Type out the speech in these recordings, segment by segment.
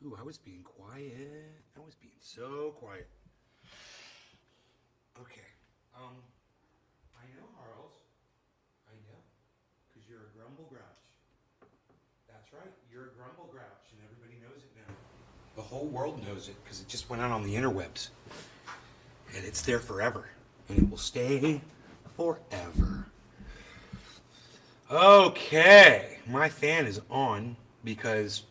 Ooh, I was being quiet. I was being so quiet. Okay. Um, I know, Harles. I know. Because you're a grumble grouch. That's right. You're a grumble grouch, and everybody knows it now. The whole world knows it because it just went out on the interwebs. And it's there forever. And it will stay forever. Okay. My fan is on because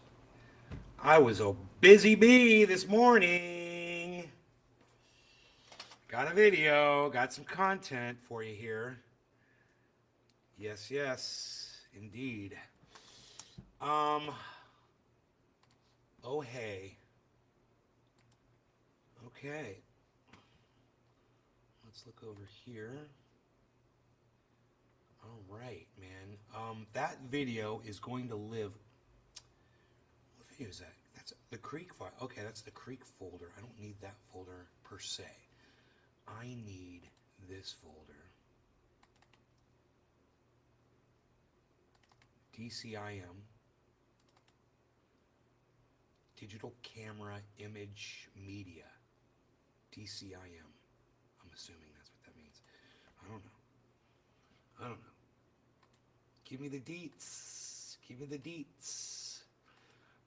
I was a busy bee this morning. Got a video, got some content for you here. Yes, yes, indeed. Um, oh hey. Okay. Let's look over here. All right, man. That video is going to live. What video is that? That's the Creek file. Okay, that's the Creek folder. I don't need that folder per se. I need this folder. DCIM. Digital Camera Image Media. DCIM. I'm assuming that's what that means. I don't know. I don't know. Give me the deets. Give me the deets.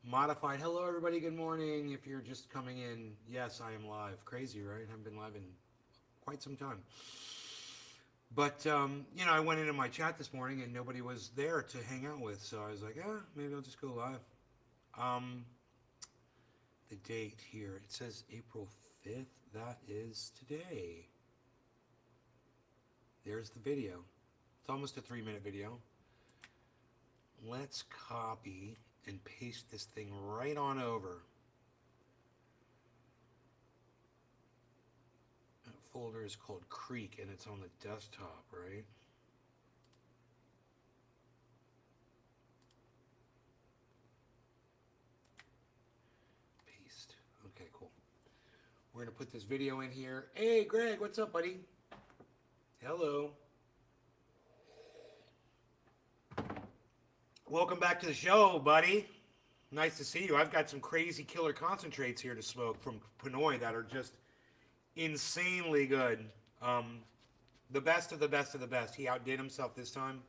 Modified. Hello, everybody. Good morning. If you're just coming in, yes, I am live. Crazy, right? I haven't been live in quite some time. But, I went into my chat this morning and nobody was there to hang out with. So I was like, maybe I'll just go live. The date here, it says April 5th. That is today. There's the video. It's almost a 3-minute video. Let's copy and paste this thing right on over. That folder is called Creek and it's on the desktop, right? Paste. Okay, cool. We're going to put this video in here. Hey, Greg, what's up, buddy? Hello. Welcome back to the show, buddy. Nice to see you. I've got some crazy killer concentrates here to smoke from Pinoy that are just insanely good. The best of the best of the best. He outdid himself this time.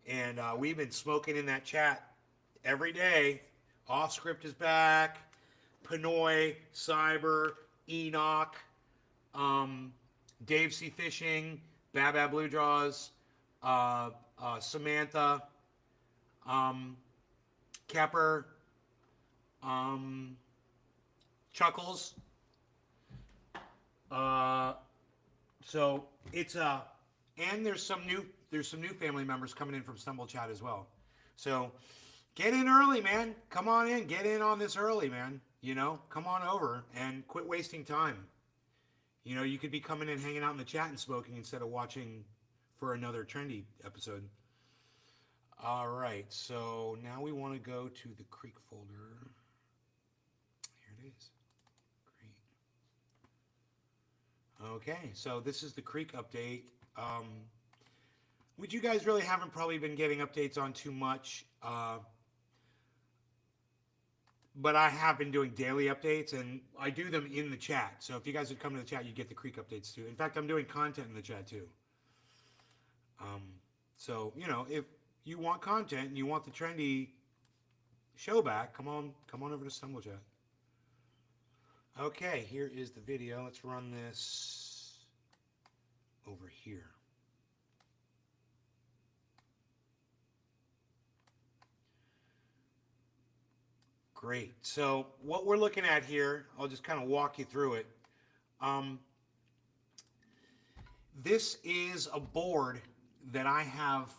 And we've been smoking in that chat every day. Off Script is back. Pinoy, Cyber, Enoch, Dave C. Fishing, Bab Blue Draws, Samantha, Kepper, Chuckles. So it's and there's some new family members coming in from Stumble Chat as well. So get in early, man. Come on in. Get in on this early, man. Come on over and quit wasting time. You could be coming in, hanging out in the chat and smoking instead of watching for another trendy episode. All right, so now we want to go to the Creek folder. Here it is. Great. Okay, so this is the Creek update. Which you guys really haven't probably been getting updates on too much. But I have been doing daily updates, and I do them in the chat. So if you guys would come to the chat, you get the Creek updates too. In fact, I'm doing content in the chat too. So, if you want content and you want the trendy show back, come on over to Stumble Chat. Okay, here is the video. Let's run this over here. Great. So what we're looking at here, I'll just kind of walk you through it. This is a board that I have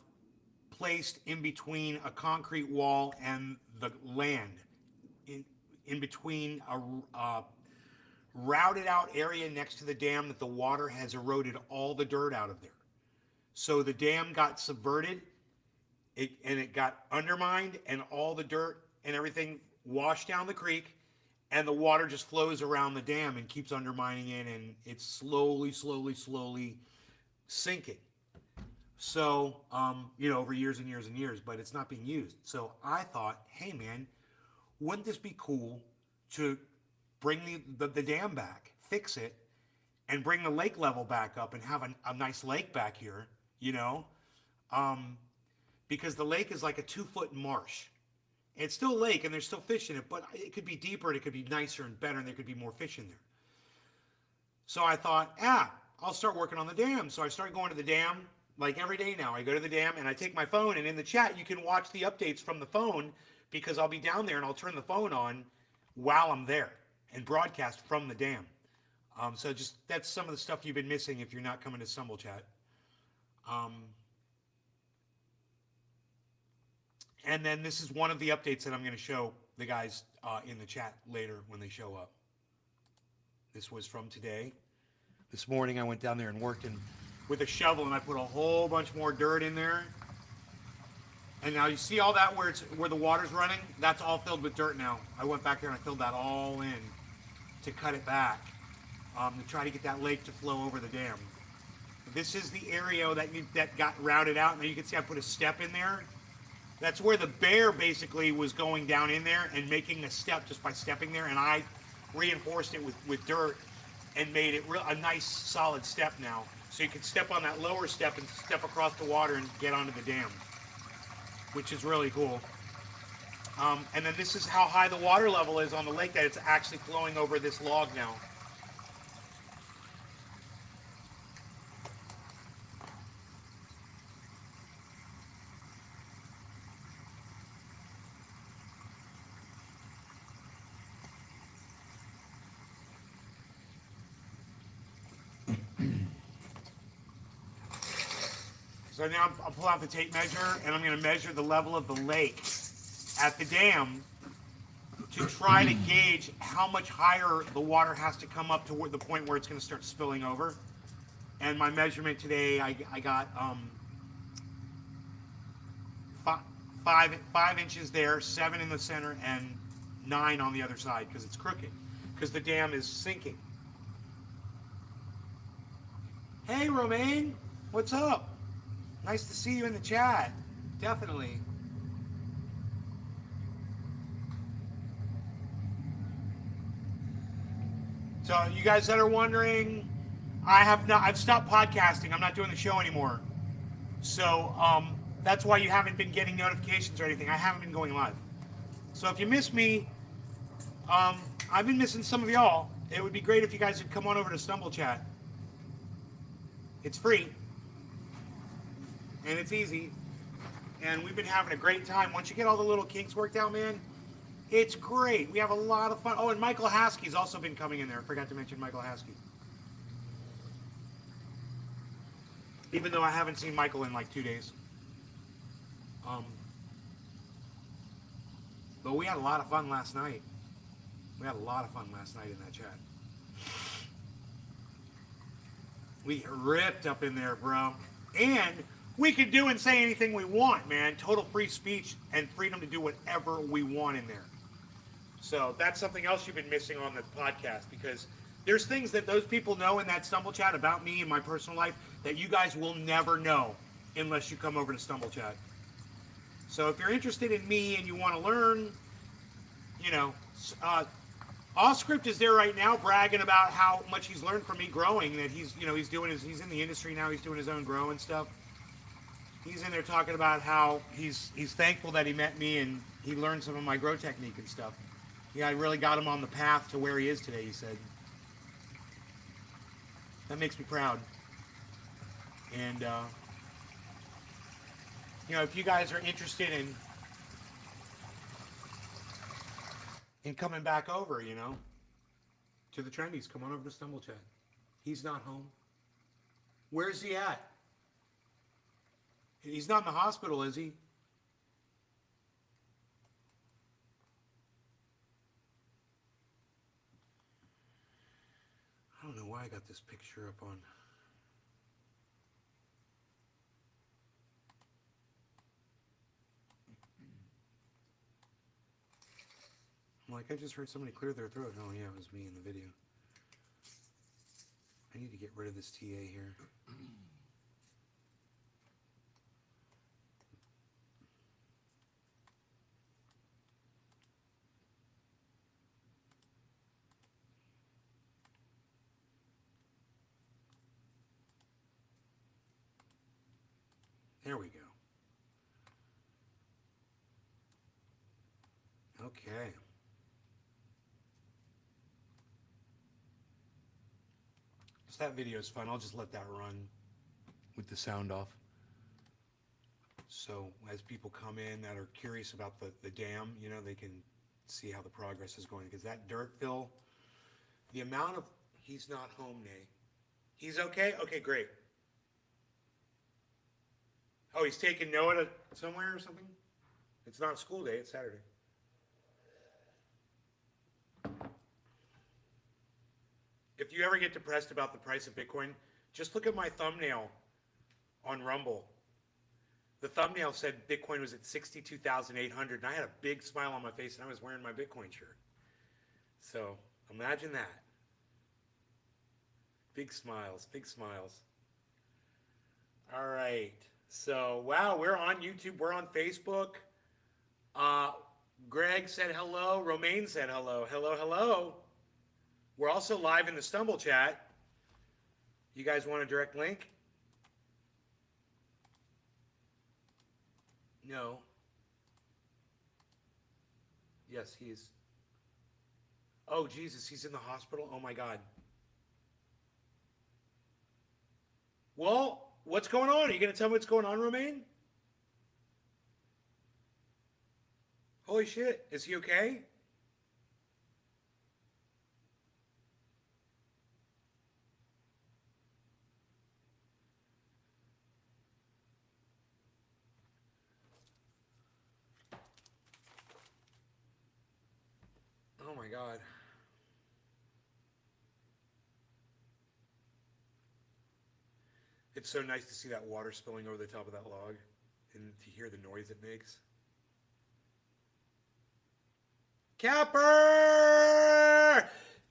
placed in between a concrete wall and the land, in between a routed out area next to the dam that the water has eroded all the dirt out of there. So the dam got subverted, and it got undermined, and all the dirt and everything washed down the creek, and the water just flows around the dam and keeps undermining it, and it's slowly sinking. So, over years and years and years, but it's not being used. So I thought, hey man, wouldn't this be cool to bring the dam back, fix it, and bring the lake level back up and have a nice lake back here, you know? Um, because the lake is like a 2 foot marsh. It's still a lake and there's still fish in it, but it could be deeper and it could be nicer and better and there could be more fish in there. So I thought, I'll start working on the dam. So I started going to the dam like every day now. I go to the dam and I take my phone, and in the chat you can watch the updates from the phone because I'll be down there and I'll turn the phone on while I'm there and broadcast from the dam. So just that's some of the stuff you've been missing if you're not coming to Stumble Chat. And then this is one of the updates that I'm going to show the guys in the chat later when they show up. This was from today. This morning I went down there and worked with a shovel, and I put a whole bunch more dirt in there. And now you see all that where the water's running? That's all filled with dirt now. I went back there and I filled that all in to cut it back, to try to get that lake to flow over the dam. This is the area that got routed out. Now you can see I put a step in there. That's where the bear basically was going down in there and making a step just by stepping there, and I reinforced it with dirt and made it a nice solid step now. So you can step on that lower step and step across the water and get onto the dam, which is really cool. And then this is how high the water level is on the lake, that it's actually flowing over this log now. So now I'll pull out the tape measure and I'm going to measure the level of the lake at the dam to try to gauge how much higher the water has to come up to the point where it's going to start spilling over. And my measurement today, I got 5 inches there, 7 in the center, and 9 on the other side because it's crooked, because the dam is sinking. Hey, Romaine, what's up? Nice to see you in the chat. Definitely. So you guys that are wondering, I've stopped podcasting. I'm not doing the show anymore. So that's why you haven't been getting notifications or anything. I haven't been going live. So if you miss me, I've been missing some of y'all. It would be great if you guys would come on over to Stumble Chat. It's free. And it's easy. And we've been having a great time. Once you get all the little kinks worked out, man, it's great. We have a lot of fun. Oh, and Michael Haskey's also been coming in there. I forgot to mention Michael Haskey. Even though I haven't seen Michael in like 2 days. But we had a lot of fun last night. We had a lot of fun last night in that chat. We ripped up in there, bro. And we could do and say anything we want, man. Total free speech and freedom to do whatever we want in there. So that's something else you've been missing on the podcast, because there's things that those people know in that Stumble Chat about me and my personal life that you guys will never know unless you come over to Stumble Chat. So if you're interested in me and you want to learn, you know, Allscript is there right now bragging about how much he's learned from me growing, that he's in the industry now, he's doing his own grow and stuff. He's in there talking about how he's thankful that he met me and he learned some of my grow technique and stuff. Yeah, I really got him on the path to where he is today, he said. That makes me proud. And, you know, if you guys are interested in coming back over, you know, to the Trendies, come on over to Stumble Chat. He's not home. Where's he at? He's not in the hospital, is he? I don't know why I got this picture up on. I'm like, I just heard somebody clear their throat. Oh, yeah, it was me in the video. I need to get rid of this TA here. There we go. Okay. So that video is fun. I'll just let that run with the sound off. So as people come in that are curious about the dam, you know, they can see how the progress is going. Because that dirt fill, the amount of, he's not home, Nay. He's okay? Okay, great. Oh, he's taking Noah to somewhere or something? It's not school day, it's Saturday. If you ever get depressed about the price of Bitcoin, just look at my thumbnail on Rumble. The thumbnail said Bitcoin was at 62,800, and I had a big smile on my face, and I was wearing my Bitcoin shirt. So imagine that. Big smiles, big smiles. All right. So, wow, we're on YouTube. We're on Facebook. Greg said hello. Romaine said hello. Hello, hello. We're also live in the Stumble chat. You guys want a direct link? No. Yes, he's... Oh, Jesus, he's in the hospital? Oh, my God. Well, what's going on? Are you going to tell me what's going on, Romaine? Holy shit. Is he okay? Oh, my God. It's so nice to see that water spilling over the top of that log and to hear the noise it makes. Kepper!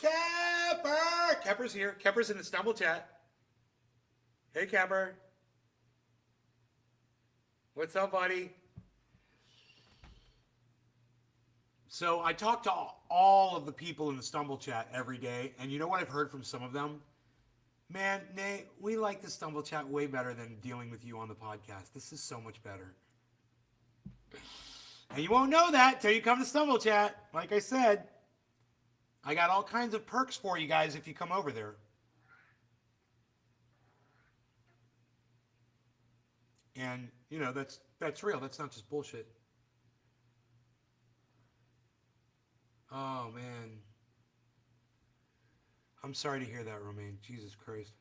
Kepper! Kepper's here. Kepper's in the Stumble chat. Hey, Kepper. What's up, buddy? So I talk to all of the people in the Stumble chat every day, and you know what I've heard from some of them? Man, Nate, we like the Stumble chat way better than dealing with you on the podcast. This is so much better. And you won't know that till you come to Stumble chat. Like I said, I got all kinds of perks for you guys if you come over there. And, you know, that's real. That's not just bullshit. Oh, man. I'm sorry to hear that, Romaine. Jesus Christ.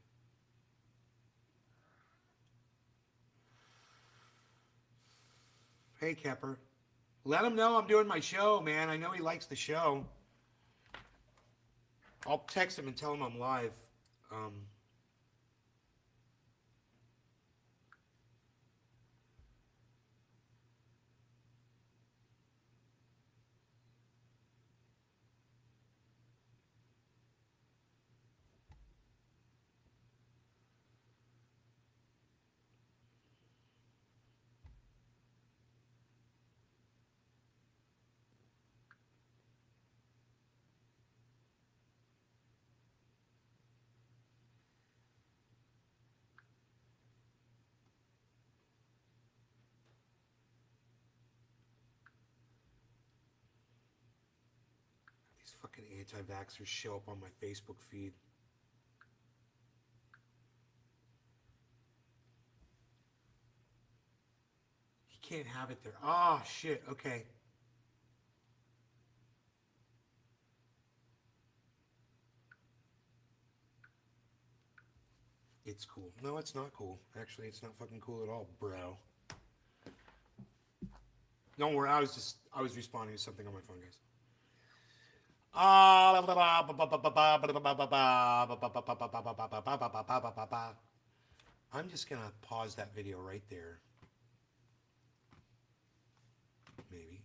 Hey, Kepper. Let him know I'm doing my show, man. I know he likes the show. I'll text him and tell him I'm live. These fucking anti-vaxxers show up on my Facebook feed. He can't have it there. Oh, shit. Okay. It's cool. No, it's not cool. Actually, it's not fucking cool at all, bro. Don't worry. I was responding to something on my phone, guys. I'm just gonna pause that video right there. Maybe.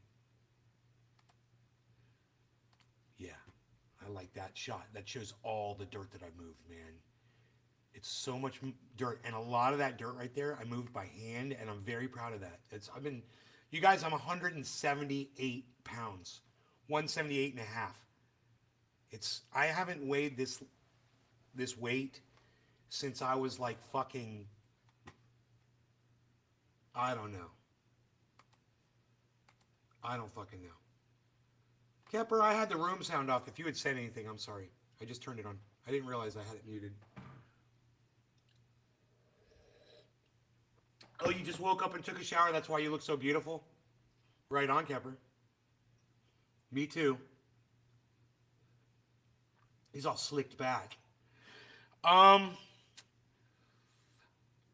Yeah, I like that shot. That shows all the dirt that I moved, man. It's so much dirt, and a lot of that dirt right there I moved by hand, and I'm very proud of that. You guys, I'm 178 pounds, 178 and a half. I haven't weighed this weight since I was like fucking I don't know. I don't fucking know. Kepper, I had the room sound off. If you had said anything, I'm sorry. I just turned it on. I didn't realize I had it muted. Oh, you just woke up and took a shower? That's why you look so beautiful? Right on, Kepper. Me too. He's all slicked back.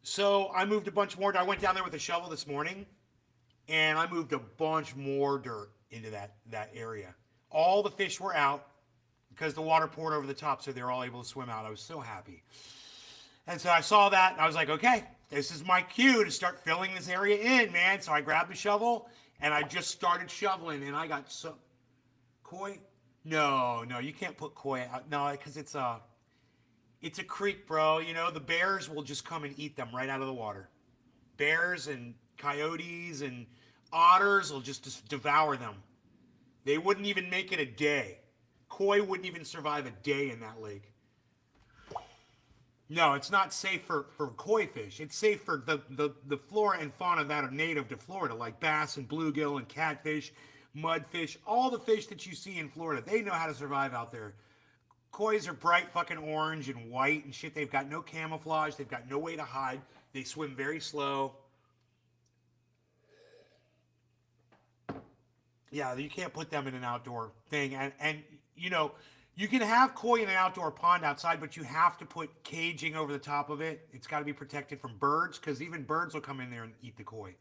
So I moved a bunch more. I went down there with a shovel this morning, and I moved a bunch more dirt into that area. All the fish were out because the water poured over the top, so they were all able to swim out. I was so happy. And so I saw that, and I was like, okay, this is my cue to start filling this area in, man. So I grabbed the shovel, and I just started shoveling, and I got so... Koi? No, you can't put koi out. No, because it's a creek, bro. You know, the bears will just come and eat them right out of the water. Bears and coyotes and otters will just devour them. They wouldn't even make it a day. Koi wouldn't even survive a day in that lake. No, it's not safe for koi fish. It's safe for the flora and fauna that are native to Florida, like bass and bluegill and catfish, mudfish, all the fish that you see in Florida. They know how to survive out there. Kois are bright fucking orange and white and shit. They've got no camouflage. They've got no way to hide. They swim very slow. Yeah, you can't put them in an outdoor thing. And you know, you can have koi in an outdoor pond outside, but you have to put caging over the top of it. It's got to be protected from birds, because even birds will come in there and eat the koi.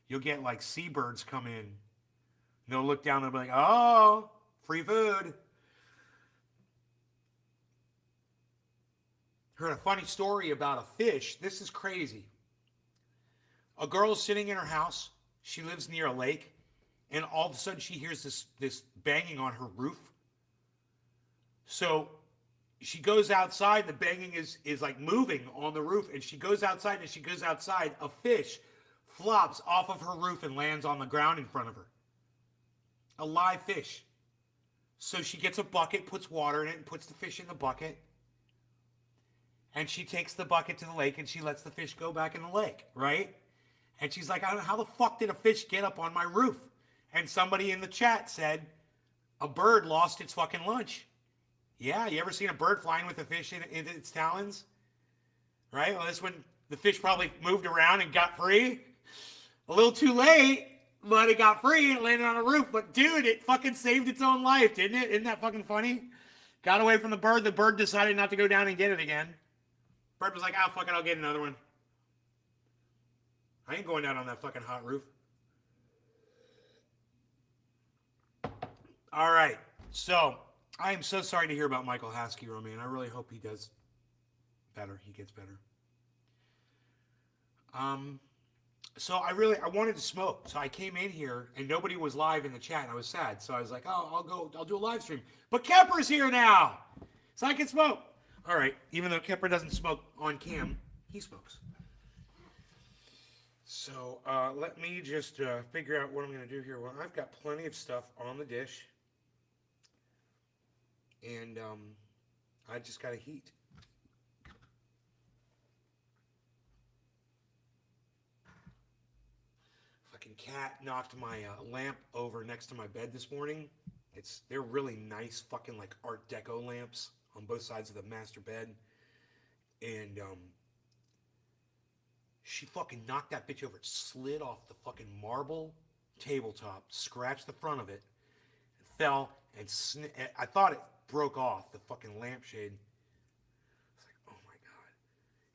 You'll get like seabirds come in. They'll look down and they'll be like, oh, free food. Heard a funny story about a fish. This is crazy. A girl's sitting in her house. She lives near a lake. And all of a sudden she hears this banging on her roof. So she goes outside. The banging is like moving on the roof. And she goes outside, and as she goes outside, a fish flops off of her roof and lands on the ground in front of her. A live fish. So she gets a bucket, puts water in it, and puts the fish in the bucket. And she takes the bucket to the lake, and she lets the fish go back in the lake, right? And she's like, how the fuck did a fish get up on my roof? And somebody in the chat said, a bird lost its fucking lunch. Yeah, you ever seen a bird flying with a fish in its talons? Right? Well, this one, the fish probably moved around and got free. A little too late, but it got free and it landed on a roof. But dude, it fucking saved its own life, didn't it? Isn't that fucking funny? Got away from the bird. The bird decided not to go down and get it again. Bird was like, oh, fuck it, I'll get another one. I ain't going down on that fucking hot roof. All right. So, I am so sorry to hear about Michael Haskey, Roman. I really hope he does better. He gets better. So I wanted to smoke. So I came in here and nobody was live in the chat and I was sad. So I was like, oh, I'll do a live stream. But Kepper's here now. So I can smoke. All right. Even though Kepper doesn't smoke on cam, he smokes. So let me just figure out what I'm going to do here. Well, I've got plenty of stuff on the dish. And I just got to heat. Fucking cat knocked my lamp over next to my bed this morning. They're really nice fucking like Art Deco lamps on both sides of the master bed. And she fucking knocked that bitch over. It slid off the fucking marble tabletop, scratched the front of it, fell, and I thought it broke off the fucking lampshade. It's like, oh my god!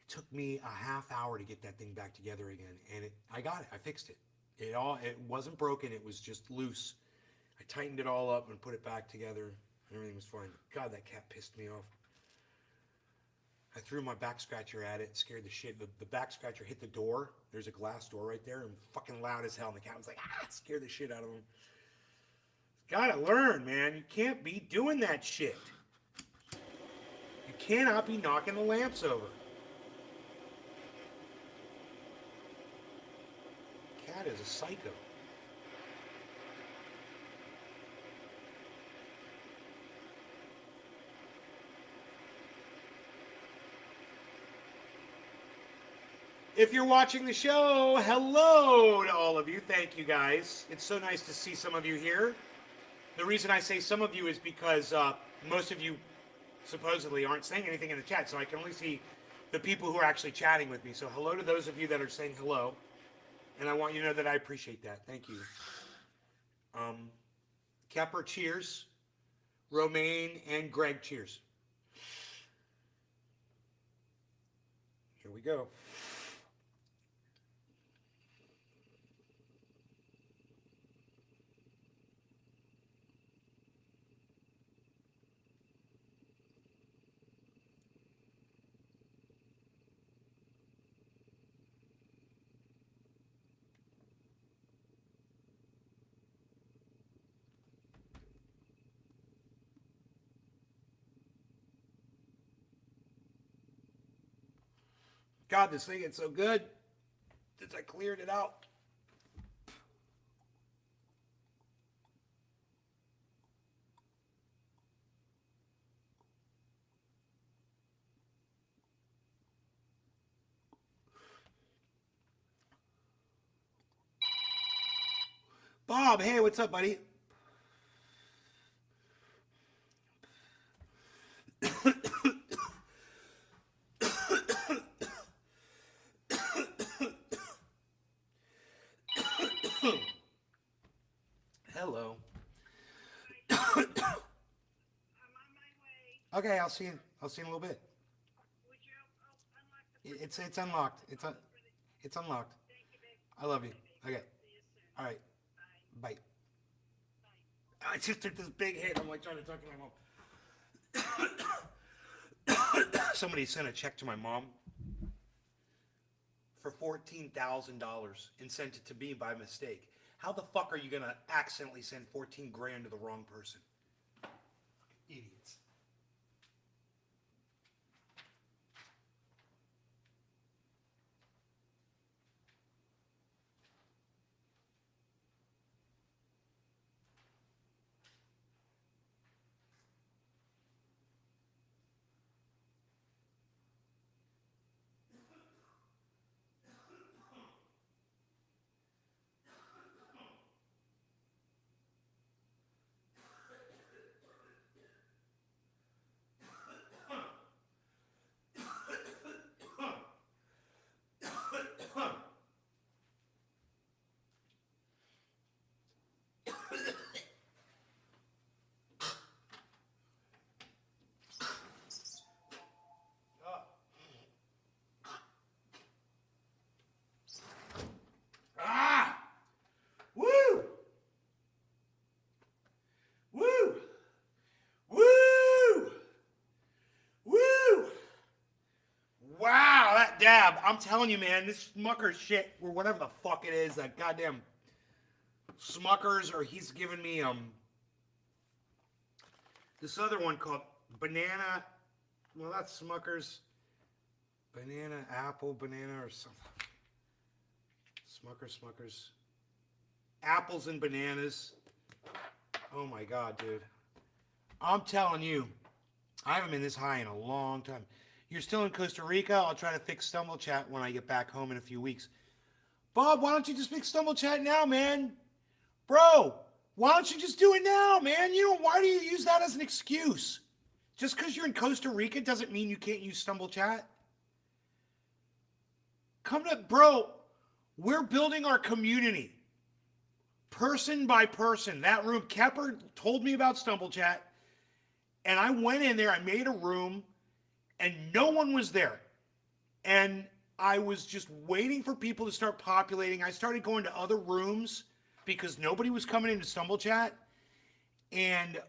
It took me a half hour to get that thing back together again, and I got it. I fixed it. It wasn't broken. It was just loose. I tightened it all up and put it back together, and everything was fine. God, that cat pissed me off. I threw my back scratcher at it, scared the shit. The back scratcher hit the door. There's a glass door right there, and fucking loud as hell. And the cat was like, scared the shit out of him. Gotta learn, man. You can't be doing that shit. You cannot be knocking the lamps over. Cat is a psycho. If you're watching the show, hello to all of you. Thank you, guys. It's so nice to see some of you here. The reason I say some of you is because most of you supposedly aren't saying anything in the chat, so I can only see the people who are actually chatting with me. So hello to those of you that are saying hello, and I want you to know that I appreciate that. Thank you. Kepper, cheers. Romaine and Greg, cheers. Here we go. God, this thing is so good since I cleared it out. Bob, hey, what's up, buddy? Hello. Okay, I'll see you. I'll see you in a little bit. It's unlocked. It's unlocked. I love you. Okay. All right. Bye. I just took this big hit. I'm like trying to talk to my mom. Somebody sent a check to my mom for $14,000 and sent it to me by mistake. How the fuck are you gonna accidentally send 14 grand to the wrong person? Idiots. Ah! Woo! Woo! Woo! Woo! Wow, that dab. I'm telling you, man, this Smucker's shit, or whatever the fuck it is, that goddamn Smucker's, or he's giving me this other one called Banana. Well, that's Smucker's. Banana, apple, banana, or something. Smucker's. Apples and bananas. Oh my God, dude. I'm telling you, I haven't been this high in a long time. You're still in Costa Rica? I'll try to fix Stumble Chat when I get back home in a few weeks. Bob, why don't you just fix Stumble Chat now, man? Bro, why don't you just do it now, man? You know, why do you use that as an excuse? Just because you're in Costa Rica doesn't mean you can't use Stumble Chat. Come to, bro, we're building our community. Person by person. That room, Kepper told me about Stumble Chat. And I went in there, I made a room, and no one was there. And I was just waiting for people to start populating. I started going to other rooms because nobody was coming into Stumble Chat. And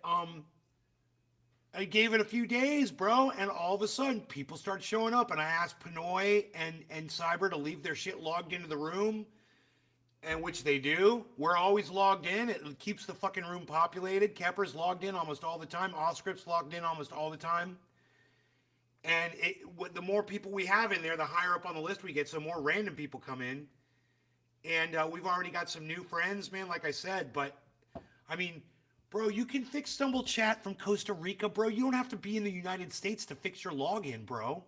I gave it a few days, bro, and all of a sudden people started showing up, and I asked Pinoy and Cyber to leave their shit logged into the room, and which they do. We're always logged in. It keeps the fucking room populated. Kepper's logged in almost all the time. Offscript's logged in almost all the time. And the more people we have in there, the higher up on the list we get, so more random people come in. And we've already got some new friends, man, like I said. But, I mean, bro, you can fix Stumble Chat from Costa Rica, bro. You don't have to be in the United States to fix your login, bro.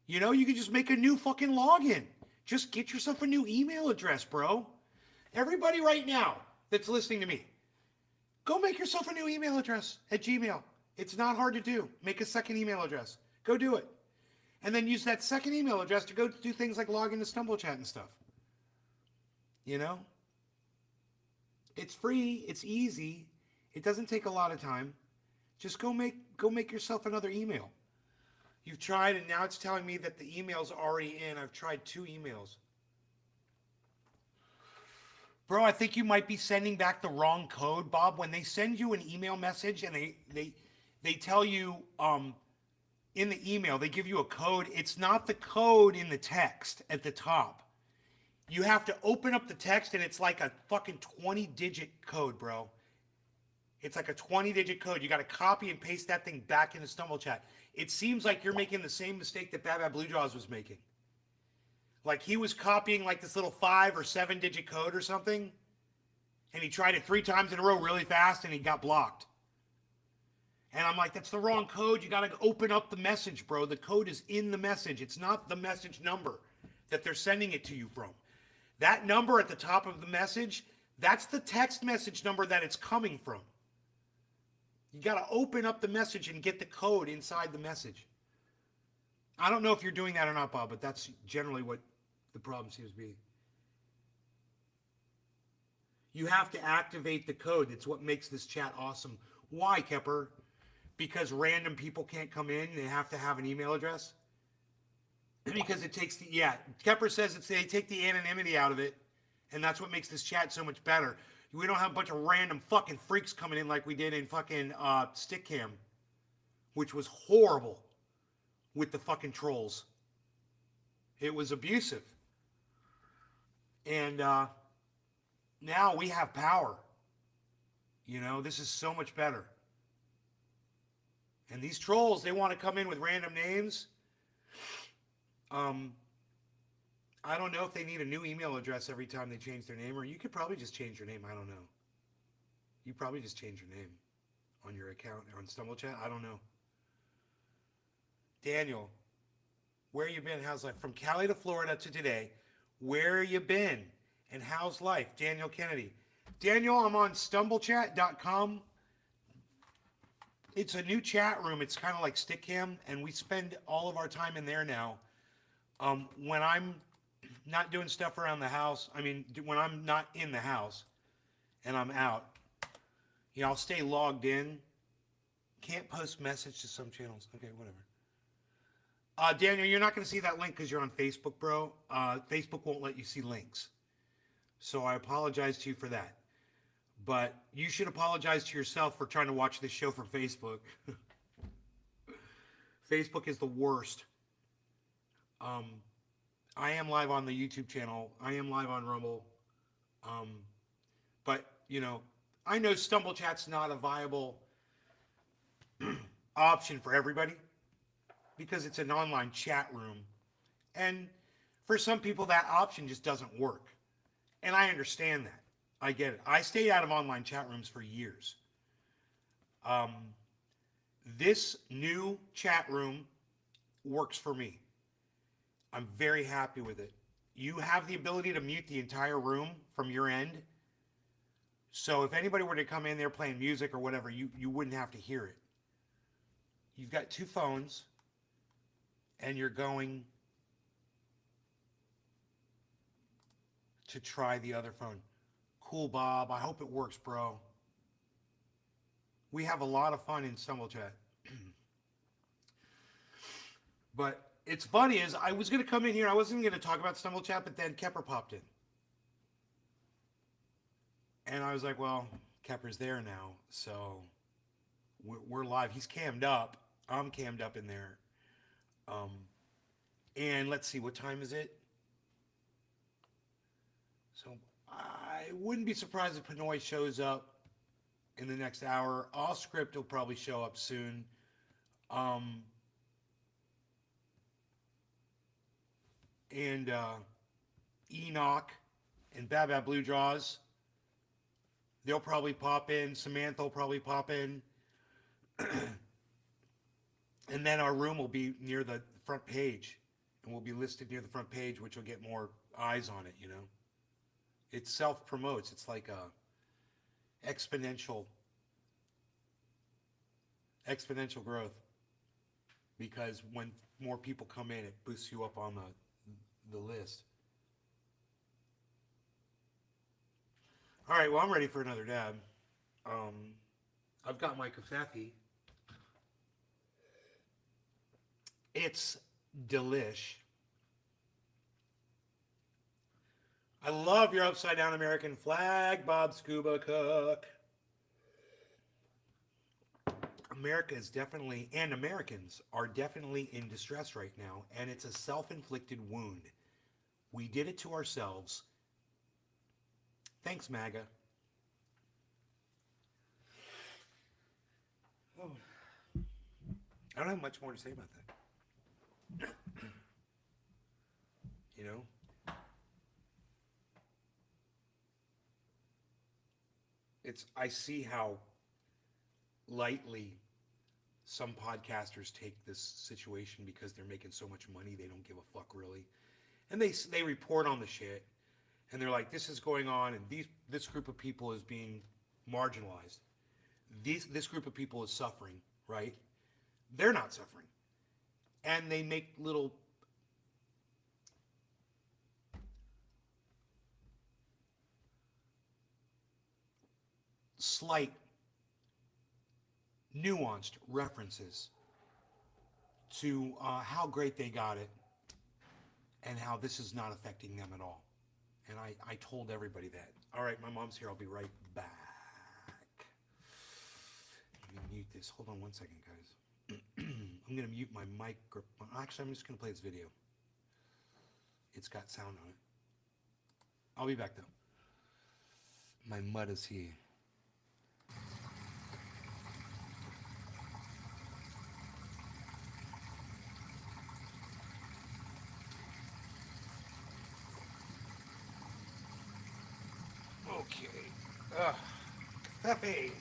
You know, you can just make a new fucking login. Just get yourself a new email address, bro. Everybody right now that's listening to me, go make yourself a new email address at Gmail. It's not hard to do. Make a second email address. Go do it. And then use that second email address to go do things like log into StumbleChat and stuff. You know? It's free. It's easy. It doesn't take a lot of time. Just go make yourself another email. You've tried, and now it's telling me that the email's already in. I've tried 2 emails. Bro, I think you might be sending back the wrong code, Bob. When they send you an email message and they tell you in the email, they give you a code. It's not the code in the text at the top. You have to open up the text, and it's like a fucking 20-digit code, bro. It's like a 20-digit code. You got to copy and paste that thing back into StumbleChat. It seems like you're making the same mistake that Bad Bad Blue Jaws was making. Like he was copying like this little 5 or 7-digit code or something, and he tried it 3 times in a row really fast, and he got blocked. And I'm like, that's the wrong code. You got to open up the message, bro. The code is in the message. It's not the message number that they're sending it to you from. That number at the top of the message, that's the text message number that it's coming from. You got to open up the message and get the code inside the message. I don't know if you're doing that or not, Bob, but that's generally what the problem seems to be. You have to activate the code. It's what makes this chat awesome. Why, Kepper? Because random people can't come in. They have to have an email address. Because it takes the, yeah, Kepper says they take the anonymity out of it, and that's what makes this chat so much better. We don't have a bunch of random fucking freaks coming in like we did in fucking Stickcam, which was horrible with the fucking trolls. It was abusive. And now we have power. You know, this is so much better. And these trolls, they want to come in with random names. I don't know if they need a new email address every time they change their name, or you could probably just change your name. I don't know. You probably just change your name on your account on StumbleChat. I don't know. Daniel, where you been? How's life? From Cali to Florida to today, where you been? And how's life? Daniel Kennedy. Daniel, I'm on StumbleChat.com. It's a new chat room. It's kind of like Stickcam, and we spend all of our time in there now. When I'm not doing stuff around the house, I mean, when I'm not in the house and I'm out, you know, I'll stay logged in. Can't post message to some channels. Okay, whatever. Daniel, you're not going to see that link because you're on Facebook, bro. Facebook won't let you see links. So I apologize to you for that. But you should apologize to yourself for trying to watch this show from Facebook. Facebook is the worst. I am live on the YouTube channel. I am live on Rumble. But, you know, I know StumbleChat's not a viable option for everybody because it's an online chat room. And for some people, that option just doesn't work. And I understand that. I get it. I stayed out of online chat rooms for years. This new chat room works for me. I'm very happy with it. You have the ability to mute the entire room from your end. So if anybody were to come in there playing music or whatever, you wouldn't have to hear it. You've got 2 phones, and you're going to try the other phone. Cool, Bob. I hope it works, bro. We have a lot of fun in StumbleChat. But it's funny is I was going to come in here. I wasn't going to talk about StumbleChat, but then Kepper popped in. And I was like, well, Kepper's there now. So we're live. He's cammed up. I'm cammed up in there. And let's see, what time is it? So I wouldn't be surprised if Pinoy shows up in the next hour. Allscript will probably show up soon. And Enoch and Bad Bad Blue Jaws, they'll probably pop in. Samantha will probably pop in. And then our room will be near the front page. and we'll be listed near the front page, which will get more eyes on it, you know. It self promotes. It's like a exponential growth, because when more people come in, it boosts you up on the list. All right, well, I'm ready for another dab. Um, I've got my kafefe. It's delish. I love your upside down American flag, Bob Scuba Cook. America is definitely, and Americans are definitely in distress right now, and it's a self-inflicted wound. We did it to ourselves. Thanks, MAGA. Oh. I don't have much more to say about that. You know? I see how lightly some podcasters take this situation because they're making so much money they don't give a fuck really, and they report on the shit, and they're like, this is going on, and this group of people is being marginalized. This group of people is suffering, right? They're not suffering, and they make little slight nuanced references to how great they got it and how this is not affecting them at all. And I told everybody that. All right, my mom's here. I'll be right back. Let me mute this. Hold on one second, guys. I'm going to mute my microphone. Actually, I'm just going to play this video. It's got sound on it. I'll be back, though. My mud is here. Okay. Pepe.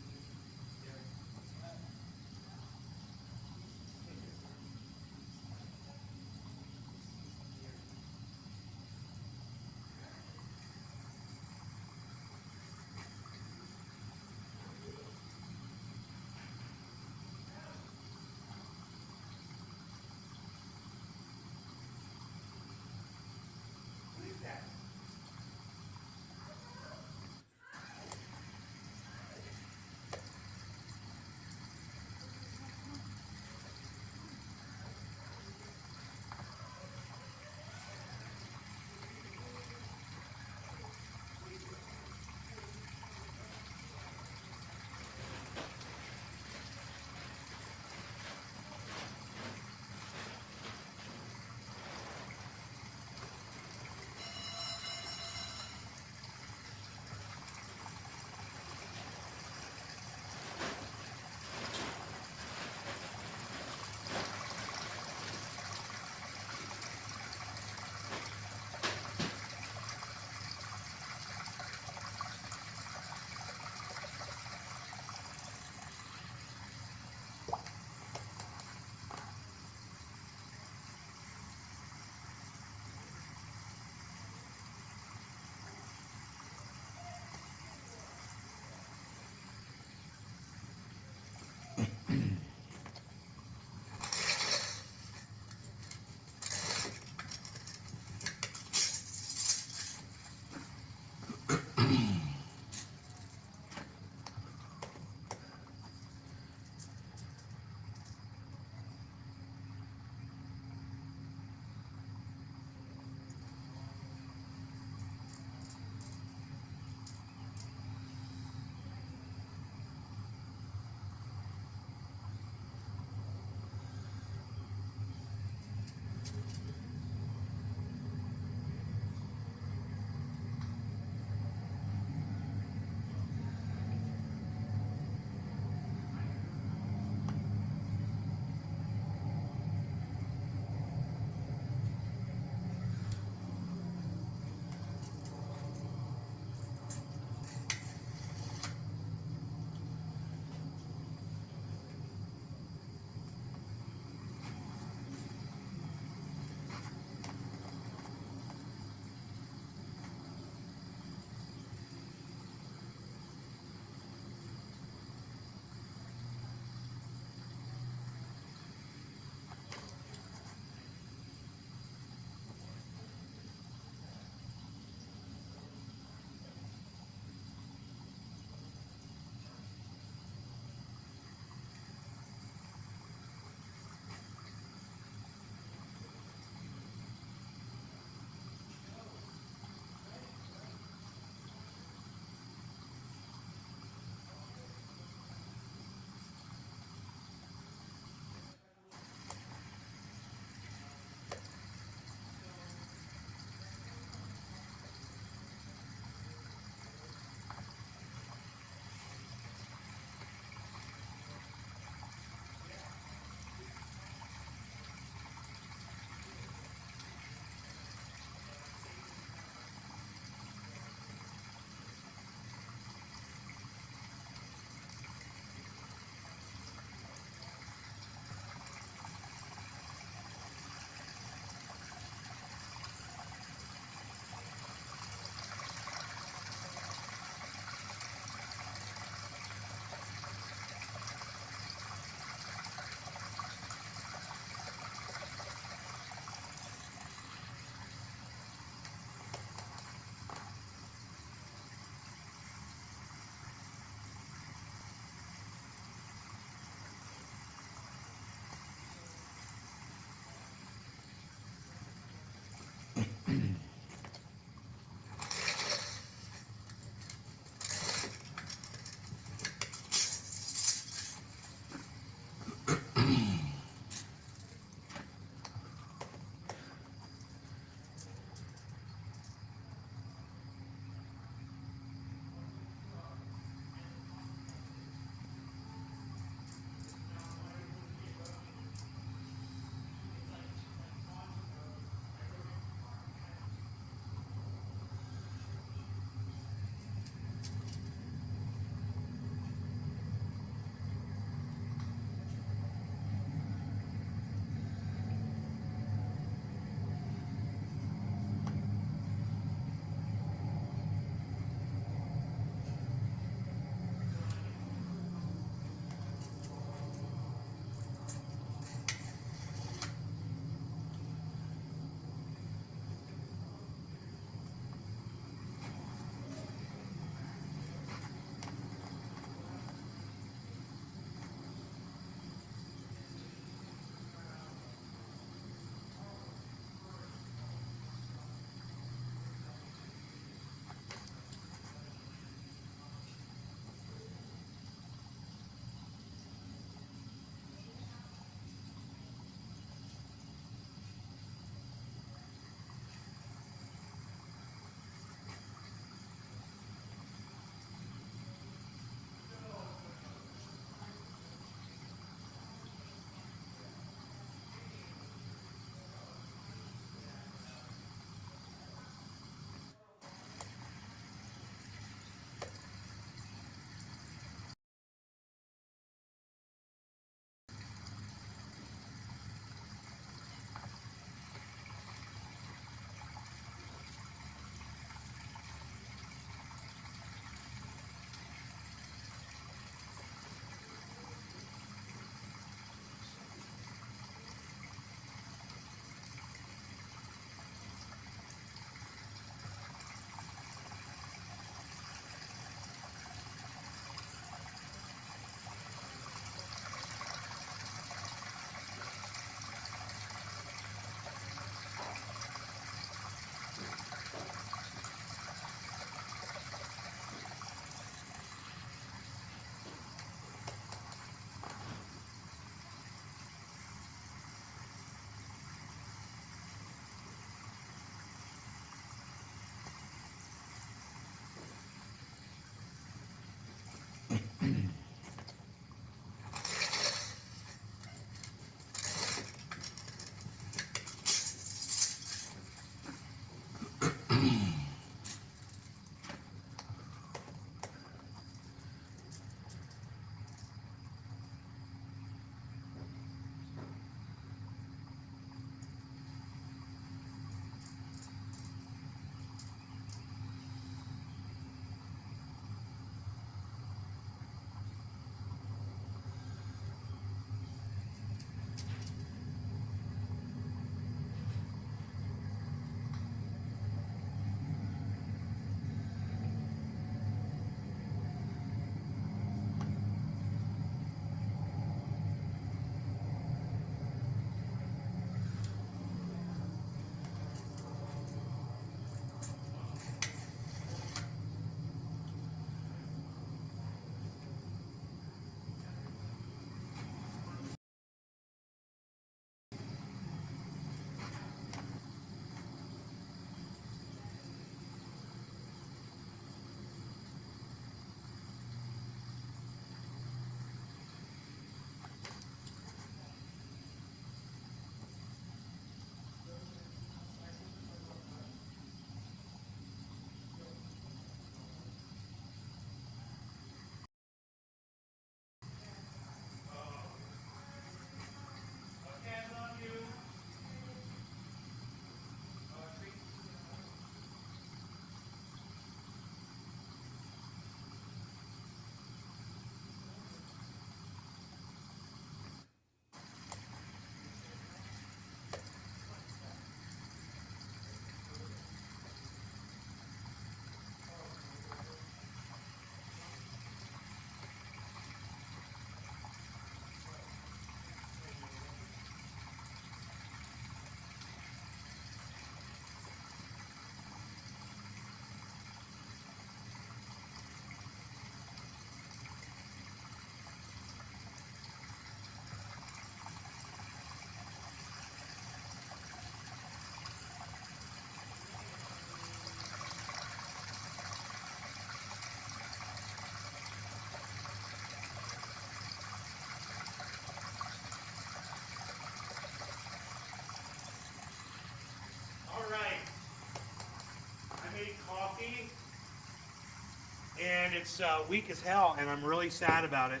It's weak as hell, and I'm really sad about it.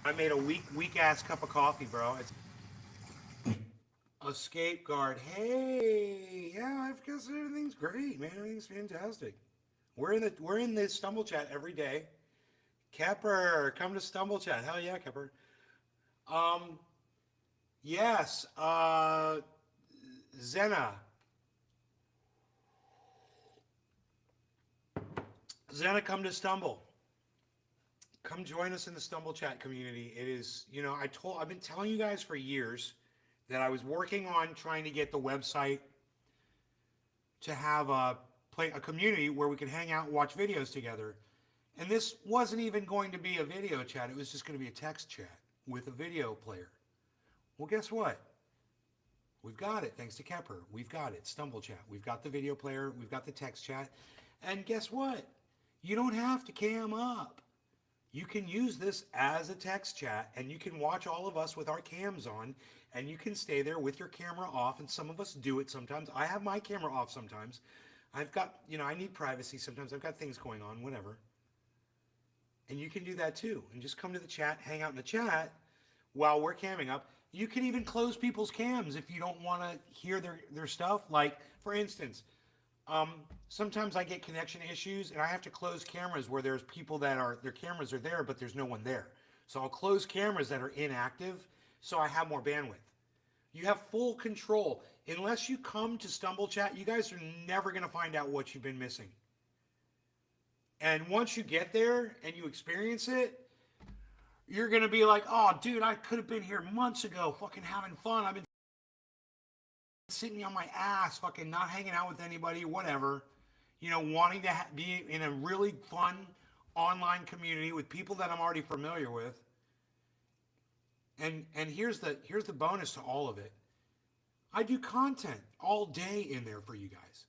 I made a weak ass cup of coffee, bro. It's a scapegoat. Hey, yeah, I've guess everything's great, man. Everything's fantastic. We're in the Stumble Chat every day. Kepper, come to Stumble Chat. Hell yeah, Kepper. Um, yes. Zena, Zena, come to Stumble. Come join us in the Stumble Chat community. It is, I've been telling you guys for years that I was working on trying to get the website to have a community where we could hang out and watch videos together. And this wasn't even going to be a video chat. It was just going to be a text chat with a video player. Well, guess what? We've got it thanks to Kepper. We've got it. Stumble Chat. We've got the video player. We've got the text chat. And guess what? You don't have to cam up. You can use this as a text chat and you can watch all of us with our cams on and you can stay there with your camera off. And some of us do it sometimes. I have my camera off sometimes. I've got, I need privacy sometimes. I've got things going on, whatever. And you can do that too. And just come to the chat, hang out in the chat while we're camming up. You can even close people's cams if you don't want to hear their stuff. Like, for instance, sometimes I get connection issues and I have to close cameras where there's people their cameras are there, but there's no one there. So I'll close cameras that are inactive so I have more bandwidth. You have full control. Unless you come to Stumble Chat, you guys are never going to find out what you've been missing. And once you get there and you experience it, you're going to be like, oh, dude, I could have been here months ago fucking having fun. I've been sitting on my ass, fucking not hanging out with anybody, whatever. Wanting to be in a really fun online community with people that I'm already familiar with. And here's the bonus to all of it. I do content all day in there for you guys.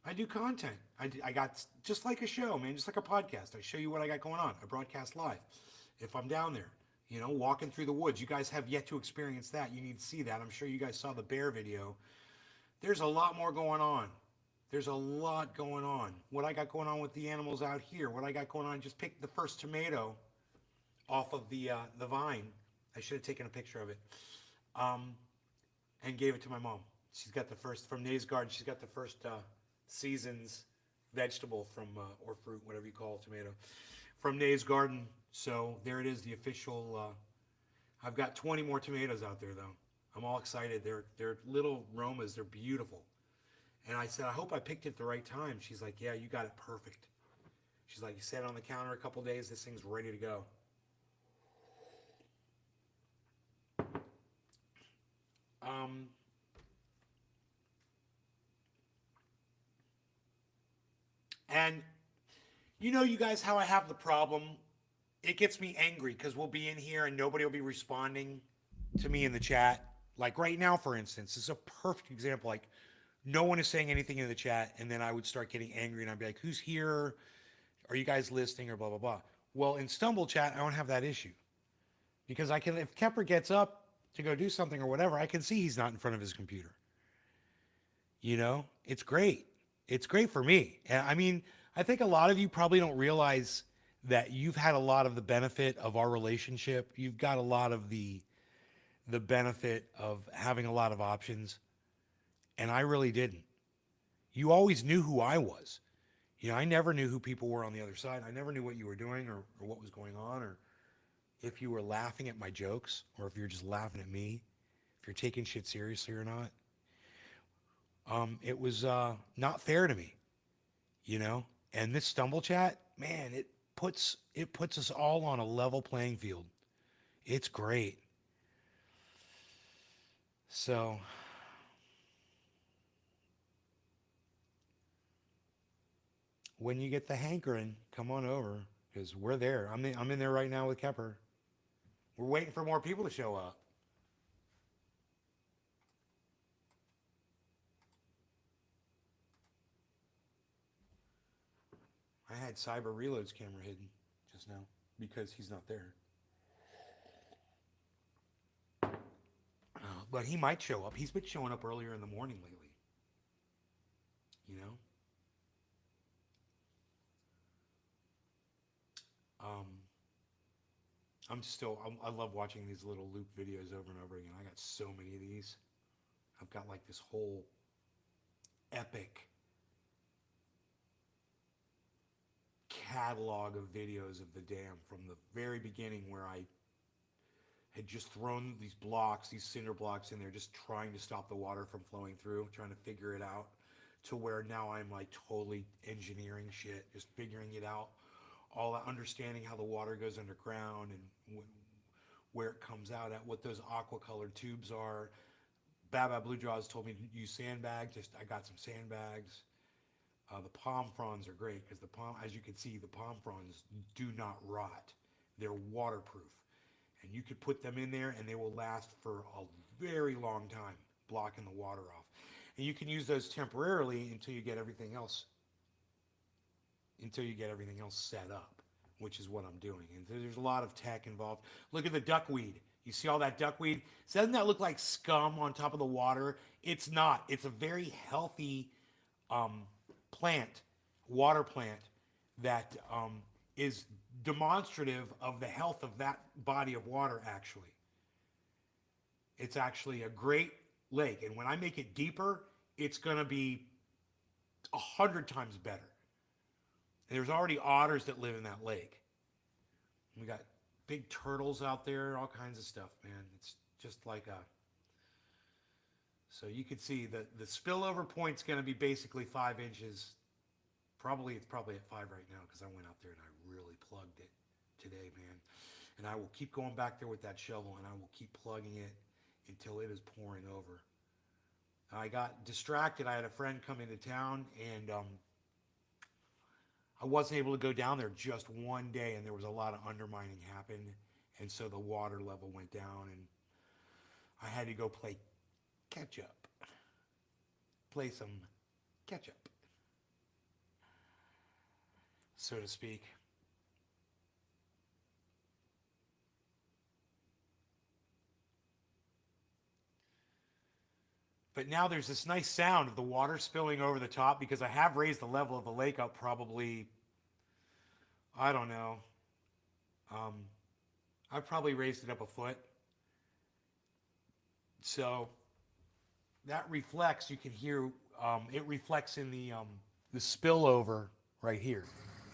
I do content. I got just like a show, man, just like a podcast. I show you what I got going on. I broadcast live if I'm down there, walking through the woods. You guys have yet to experience that. You need to see that. I'm sure you guys saw the bear video. There's a lot more going on. There's a lot going on. What I got going on with the animals out here, what I got going on, just picked the first tomato off of the vine. I should have taken a picture of it. And gave it to my mom. She's got the first, from Nay's garden, she's got the first season's vegetable from, or fruit, whatever you call a tomato, from Nay's garden. So there it is, the official, I've got 20 more tomatoes out there though. I'm all excited. They're little Romas. They're beautiful. And I said, I hope I picked it at the right time. She's like, yeah, you got it perfect. She's like, you set it on the counter a couple days. This thing's ready to go. And you guys, how I have the problem. It gets me angry because we'll be in here and nobody will be responding to me in the chat. Like right now, for instance, this is a perfect example. Like no one is saying anything in the chat, and then I would start getting angry and I'd be like, who's here? Are you guys listening or blah, blah, blah. Well, in Stumble Chat, I don't have that issue because I can, if Kepper gets up to go do something or whatever, I can see he's not in front of his computer. It's great. It's great for me. And I mean, I think a lot of you probably don't realize that you've had a lot of the benefit of our relationship. You've got a lot of the benefit of having a lot of options. And I really didn't. You always knew who I was. I never knew who people were on the other side. I never knew what you were doing or what was going on or if you were laughing at my jokes or if you're just laughing at me, if you're taking shit seriously or not. It was not fair to me, And this Stumble Chat, man, it puts us all on a level playing field. It's great. So when you get the hankering, come on over because we're there. I'm in there right now with Kepper. We're waiting for more people to show up. I had Cyber Reload's camera hidden just now because he's not there. But he might show up. He's been showing up earlier in the morning lately. I love watching these little loop videos over and over again. I got so many of these. I've got like this whole epic catalog of videos of the dam from the very beginning, where I had just thrown these blocks, these cinder blocks in there, just trying to stop the water from flowing through, trying to figure it out, to where now I'm like totally engineering shit, just figuring it out, all that, understanding how the water goes underground and where it comes out at, what those aqua colored tubes are. Baba Blue Jaws told me to use sandbags. Just I got some sandbags. The palm fronds are great because the palm, as you can see, the palm fronds do not rot. They're waterproof, and you could put them in there and they will last for a very long time, blocking the water off. And you can use those temporarily until you get everything else set up, which is what I'm doing. And there's a lot of tech involved. Look at the duckweed. You see all that duckweed? So doesn't that look like scum on top of the water? It's not. It's a very healthy um, plant, water plant, that is demonstrative of the health of that body of water, actually. It's actually a great lake. And when I make it deeper, it's going to be 100 times better. There's already otters that live in that lake. We got big turtles out there, all kinds of stuff, man. It's just like a... So you can see the spillover point's going to be basically 5 inches. It's probably at 5 right now because I went out there and I really plugged it today, man. And I will keep going back there with that shovel and I will keep plugging it until it is pouring over. I got distracted. I had a friend come into town and I wasn't able to go down there just one day, and there was a lot of undermining happened, and so the water level went down, and I had to go play catch up. Play some catch up, so to speak. But now there's this nice sound of the water spilling over the top because I have raised the level of the lake up probably, I don't know, um, I've probably raised it up a foot. So that reflects, you can hear, it reflects in the spillover right here.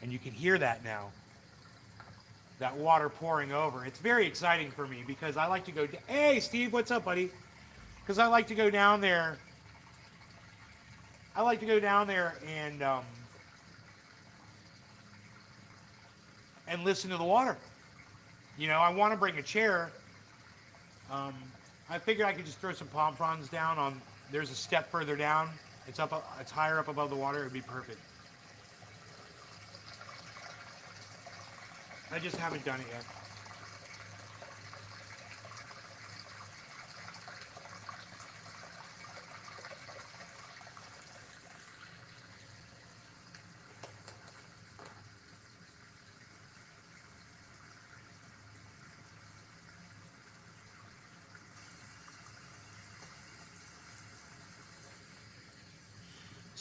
And you can hear that now, that water pouring over. It's very exciting for me because I like to go, hey Steve, what's up, buddy? Because I like to go down there. I like to go down there and listen to the water. You know, I want to bring a chair. I figured I could just throw some palm fronds down on. There's a step further down. It's up. It's higher up above the water. It would be perfect. I just haven't done it yet.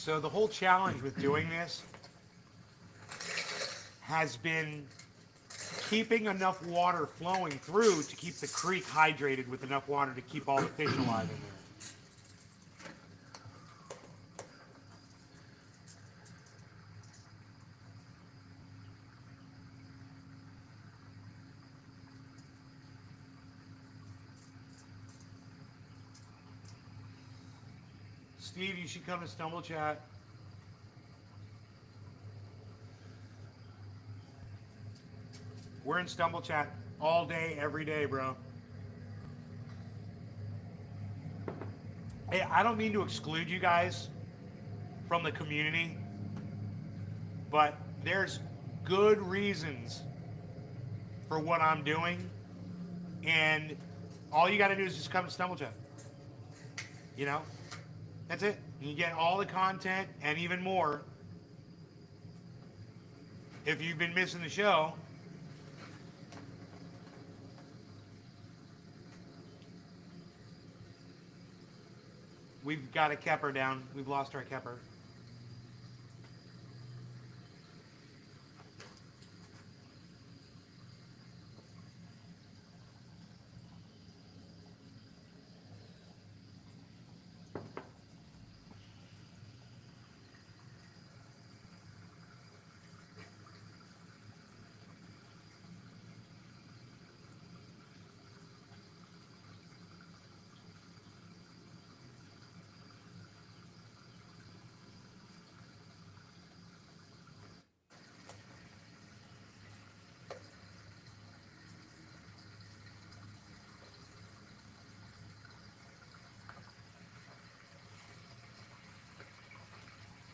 So the whole challenge with doing this has been keeping enough water flowing through to keep the creek hydrated with enough water to keep all the fish alive in there. Steve, you should come to Stumble Chat. We're in Stumble Chat all day, every day, bro. Hey, I don't mean to exclude you guys from the community, but there's good reasons for what I'm doing, and all you got to do is just come to Stumble Chat. You know, that's it. You get all the content and even more. If you've been missing the show, we've got a kepper down. We've lost our kepper.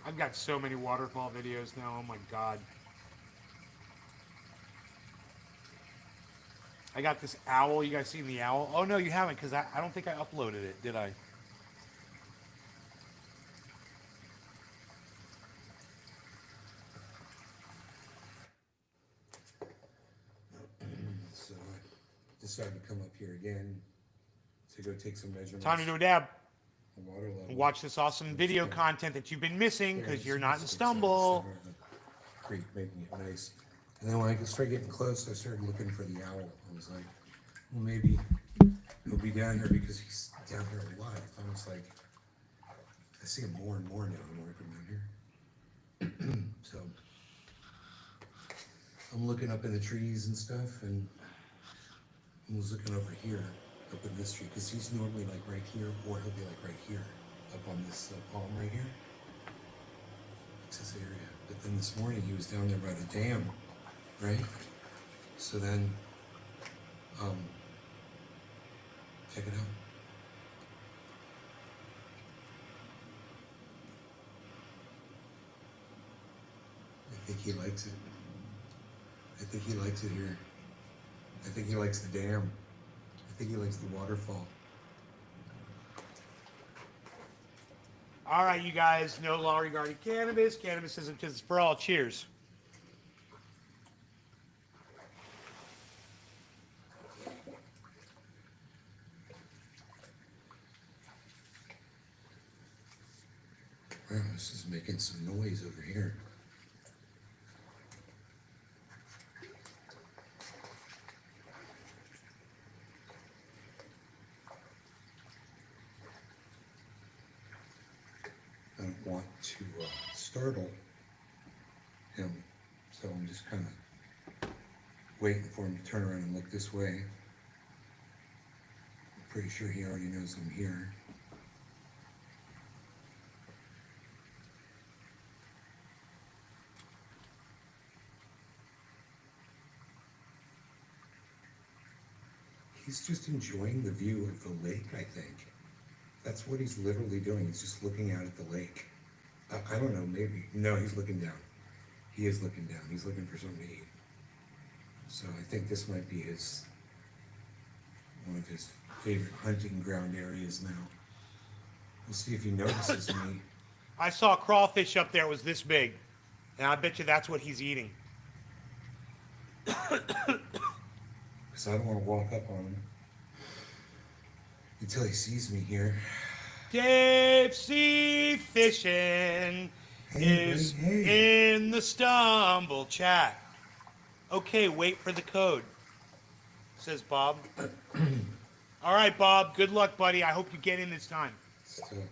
I've got so many waterfall videos now. Oh my god. I got this owl. You guys seen the owl? Oh no, you haven't, because I don't think I uploaded it, did I? So I decided to come up here again to go take some measurements. Time to do a dab. Water level. And watch this awesome video content that you've been missing because you're not in Stumble. Creek, making it nice. And then when I started getting close, I started looking for the owl. I was like, well, maybe he'll be down here because he's down here a lot. It's almost like I see him more and more now the more I come down here. So I'm looking up in the trees and stuff, and I was looking over here, up in this tree, because he's normally like right here, or he'll be like right here, up on this palm right here. It's this area. But then this morning he was down there by the dam, right? So then, check it out. I think he likes it. I think he likes it here. I think he likes the dam. I think he likes the waterfall. All right, you guys, no law regarding cannabis. Cannabis isn't just for all. Cheers. Wow, this is making some noise over here. I don't want to startle him, so I'm just kind of waiting for him to turn around and look this way. I'm pretty sure he already knows I'm here. He's just enjoying the view of the lake, I think. That's what he's literally doing. He's just looking out at the lake. I don't know, maybe. No, he's looking down. He is looking down. He's looking for something to eat. So I think this might be one of his favorite hunting ground areas now. We'll see if he notices me. I saw a crawfish up there. It was this big. And I bet you that's what he's eating. Because I don't want to walk up on him until he sees me here. Deep sea fishing is in the Stumble chat. Okay, wait for the code, says Bob. All right, Bob, good luck, buddy. I hope you get in this time. Still,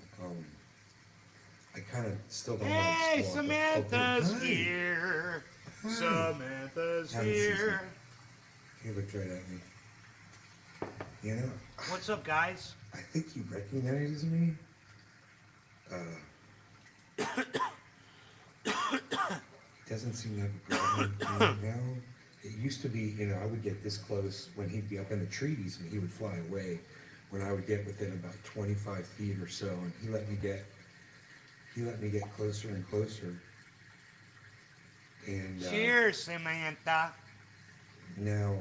I kind of still don't Hey, want to Samantha's here. Hi. Samantha's Haven't seen here. He looked right at me. You know, What's up, guys? I think he recognizes me. He doesn't seem to have a problem right now. It used to be, I would get this close when he'd be up in the trees and he would fly away. When I would get within about 25 feet or so, and he let me get closer and closer. And Cheers, Samantha. now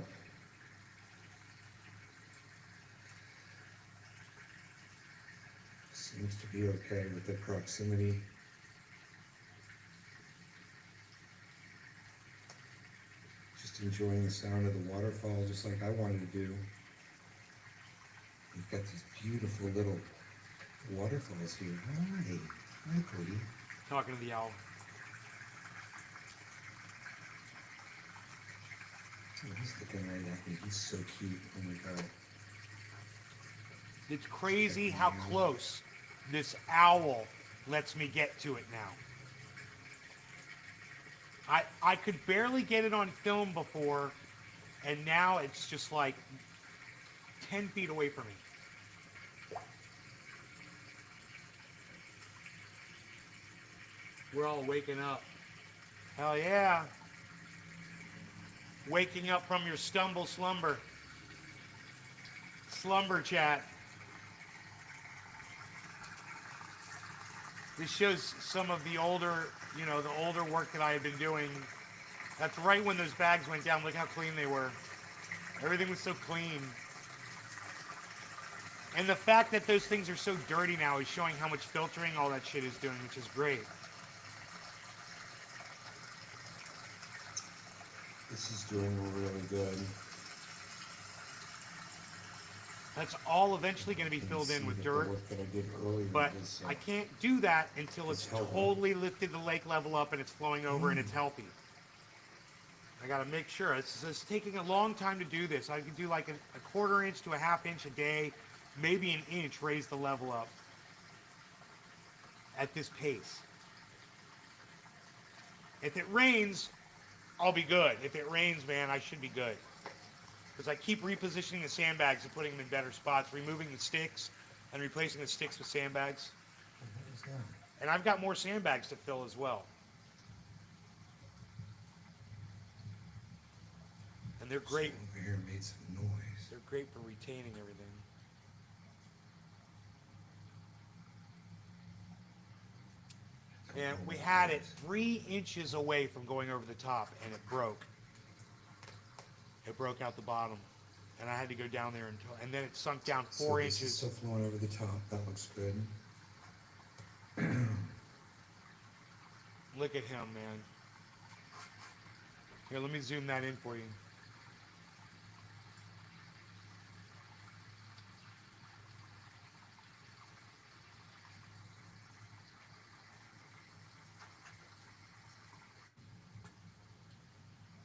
seems to be okay with the proximity. Just enjoying the sound of the waterfall, just like I wanted to do. We've got these beautiful little waterfalls here. Hi, Cody. Talking to the owl. Oh, he's looking right at me. He's so cute. Oh my god. It's crazy how close this owl lets me get to it now. I could barely get it on film before, and now it's just like 10 feet away from me. We're all waking up. Hell yeah. Waking up from your stumble slumber. Slumber chat. This shows some of the older, the older work that I had been doing. That's right when those bags went down. Look how clean they were. Everything was so clean. And the fact that those things are so dirty now is showing how much filtering all that shit is doing, which is great. This is doing really good. That's all eventually going to be filled in with dirt. The work that I did earlier But was, I can't do that until it's held up. totally lifted the lake level up and it's flowing over and it's healthy. I got to make sure. It's taking a long time to do this. I could do like a quarter inch to a half inch a day, maybe an inch, raise the level up at this pace. If it rains, I'll be good. If it rains, man, I should be good. Because I keep repositioning the sandbags and putting them in better spots, removing the sticks and replacing the sticks with sandbags. what is that? And I've got more sandbags to fill as well. And they're great. Over here made some noise. They're great for retaining everything. And we had it 3 inches away from going over the top, and it broke. It broke out the bottom, and I had to go down there and then it sunk down 4 This is inches. still flowing over the top. That looks good. Look at him, man. Here, let me zoom that in for you.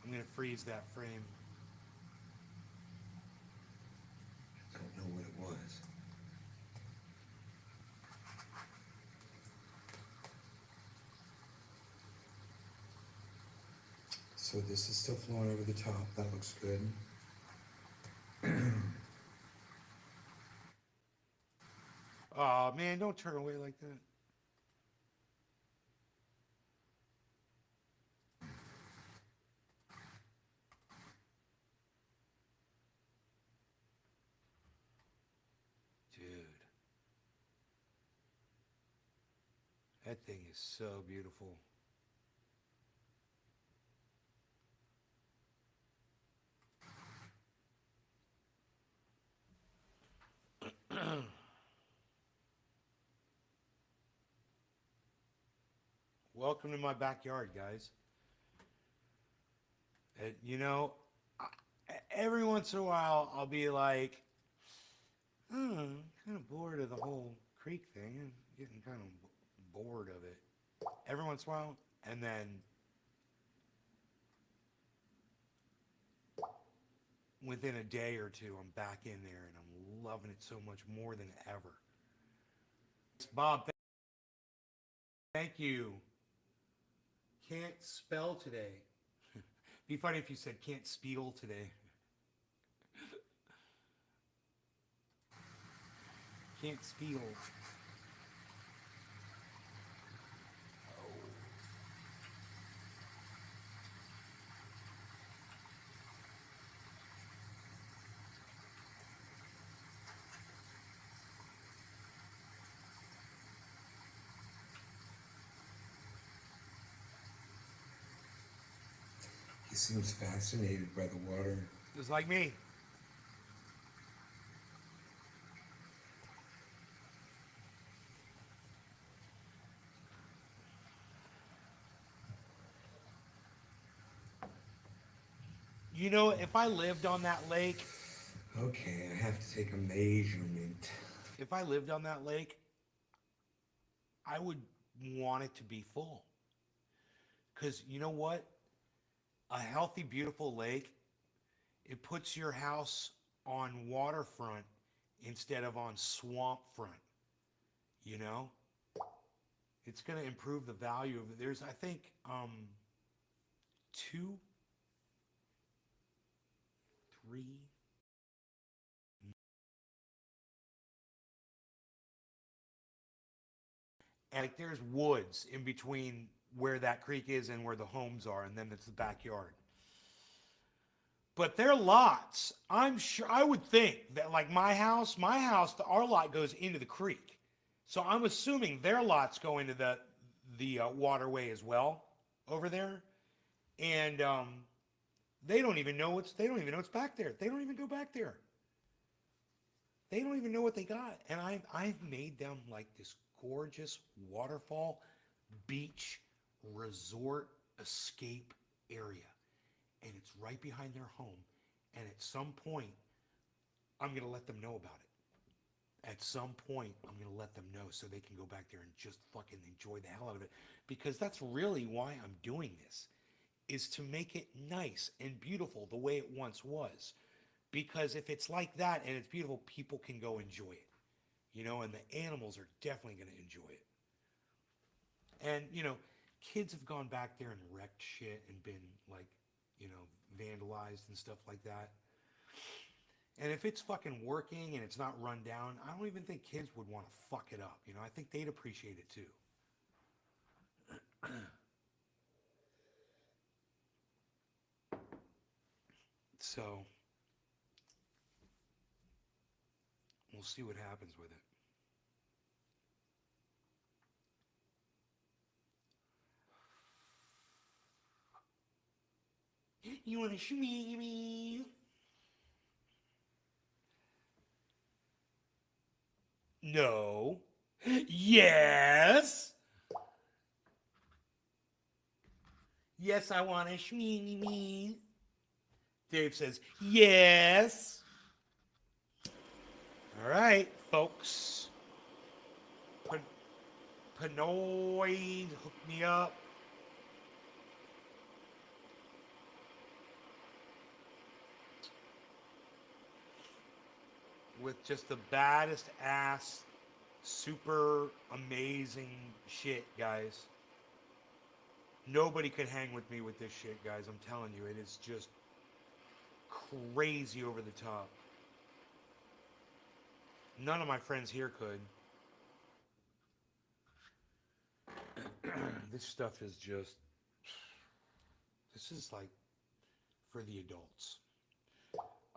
I'm going to freeze that frame. I don't know what it was. So this is still flowing over the top. That looks good. Oh, man, don't turn away like that. Dude. That thing is so beautiful. Welcome to my backyard, guys. Every once in a while, I'll be like, I'm kind of bored of the whole creek thing. I'm getting kind of bored of it. Every once in a while, and then within a day or two, I'm back in there, and I'm loving it so much more than ever. Bob, thank you. Can't spell today. Be funny if you said can't spiel today. Can't spiel. He seems fascinated by the water. Just like me. If I lived on that lake, Okay, I have to take a measurement. if I lived on that lake, I would want it to be full. Because you know what? A healthy, beautiful lake, it puts your house on waterfront instead of on swamp front. You know? It's going to improve the value of it. There's, I think, 2, 3. And like there's woods in between where that creek is and where the homes are, and then it's the backyard. But they're lots. I'm sure I would think that like my house, our lot goes into the creek. So I'm assuming their lots go into the waterway as well over there, and they don't even know what's back there. They don't even go back there. They don't even know what they got. And I've made them like this gorgeous waterfall, beach, resort, escape area. And it's right behind their home. And at some point, I'm going to let them know about it. At some point, I'm going to let them know so they can go back there and just fucking enjoy the hell out of it. Because that's really why I'm doing this, is to make it nice and beautiful the way it once was. Because if it's like that and it's beautiful, people can go enjoy it. You know, and the animals are definitely going to enjoy it. And, you know, kids have gone back there and wrecked shit and been like, you know, vandalized and stuff like that. And if it's fucking working and it's not run down, I don't even think kids would want to fuck it up. You know, I think they'd appreciate it too. So we'll see what happens with it. You want to shmee me? No. Yes. Yes, I want to shmee me. Dave says, yes. All right, folks. Panoid, hook me up. With just the baddest ass, super amazing shit, guys. Nobody could hang with me with this shit, guys. I'm telling you, it is just crazy over the top. None of my friends here could. This stuff is just... This is like for the adults.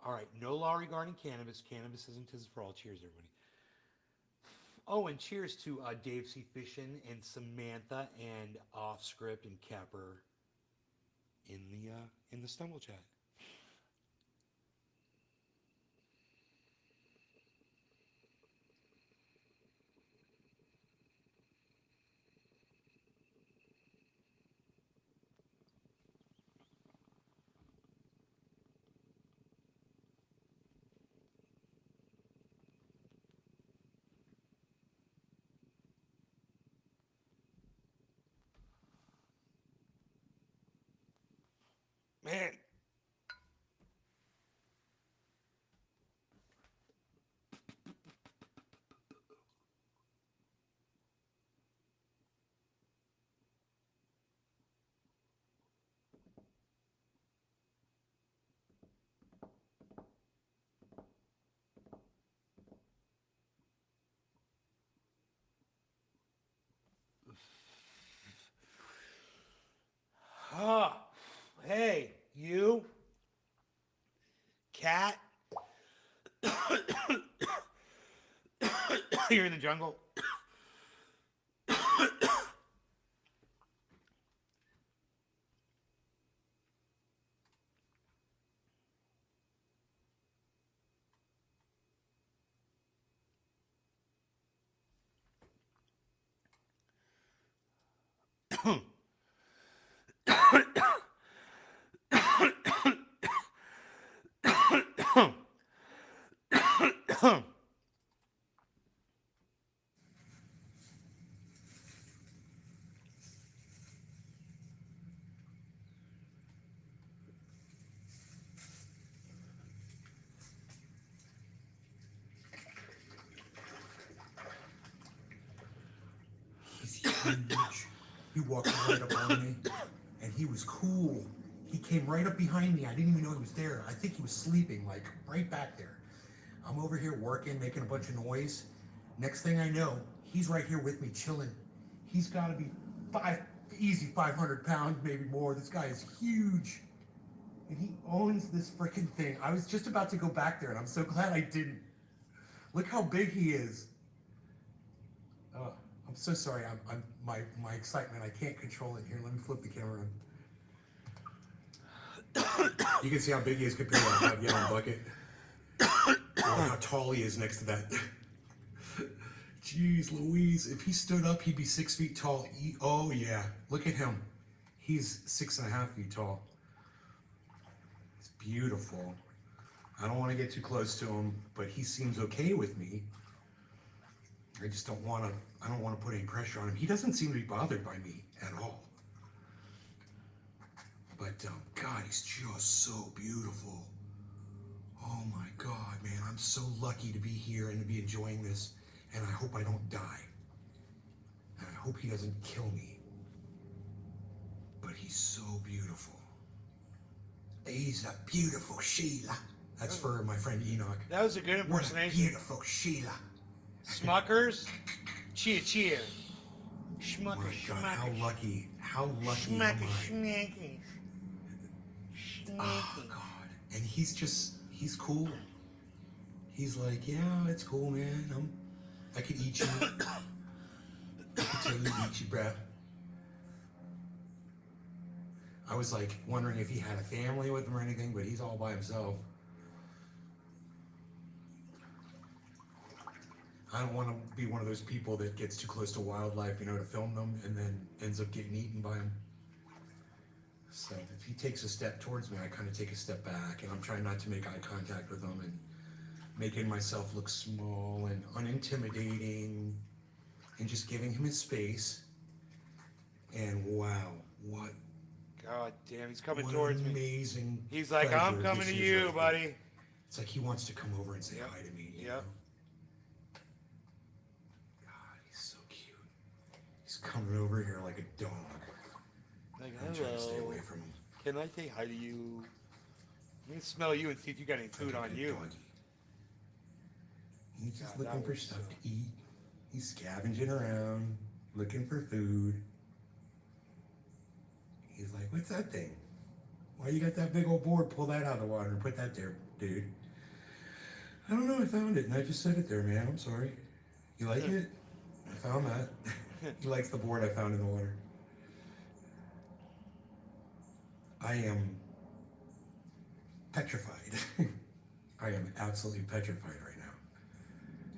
All right, no law regarding cannabis. Cannabis isn't as for all. Cheers, everybody. Oh, and cheers to Dave C. Fishin and Samantha and Off Script and Capper in the Stumble Chat. Man. Ah, hey, you, cat. You're in the jungle. He's huge. He walked right up on me, and he was cool. He came right up behind me. I didn't even know he was there. I think he was sleeping, like right back there. I'm over here working, making a bunch of noise. Next thing I know, he's right here with me, chilling. He's got to be easy 500 pounds, maybe more. This guy is huge. And he owns this freaking thing. I was just about to go back there, and I'm so glad I didn't. Look how big he is. I'm so sorry. I'm my excitement. I can't control it. Here, let me flip the camera on. You can see how big he is compared to that 5-gallon bucket. Or how tall he is next to that. Jeez Louise, if he stood up, he'd be 6 feet tall. Oh yeah, look at him. He's 6.5 feet tall. It's beautiful. I don't want to get too close to him, but he seems okay with me. I just don't want to, I don't want to put any pressure on him. He doesn't seem to be bothered by me at all. But God, he's just so beautiful. Oh my God, man, I'm so lucky to be here and to be enjoying this. And I hope I don't die. And I hope he doesn't kill me. But he's so beautiful. He's a beautiful Sheila. That's for my friend Enoch. That was a good What a impersonation. beautiful Sheila. Smuckers, chia chia. Oh Schmuckers, my God, how schmuckers. lucky am Schmuckers, I? schmuckers. Oh God, and he's cool. He's like, yeah, it's cool, man. I could eat you. I could totally eat you, bro. I was like wondering if he had a family with him or anything, but he's all by himself. I don't want to be one of those people that gets too close to wildlife, you know, to film them and then ends up getting eaten by them. So if he takes a step towards me, I kind of take a step back, and I'm trying not to make eye contact with him and making myself look small and unintimidating and just giving him his space. And wow, what God damn, he's coming what towards an me. amazing He's like, pleasure I'm coming this to is you, right here. buddy. It's like he wants to come over and say Yep. hi to me. You Yep. know? God, he's so cute. He's coming over here like a dog. Like, I'm trying to stay hello. away from him. Can I say hi to you? Let me smell you and see if you got any food Like a on good you. doggy. He's just God, that looking for was stuff so- to eat. He's scavenging around, looking for food. He's like, what's that thing? Why you got that big old board? Pull that out of the water and put that there, dude. I don't know, I found it and I just set it there, man. I'm sorry. You like it? I found that. He likes the board I found in the water. I am petrified. I am absolutely petrified right now.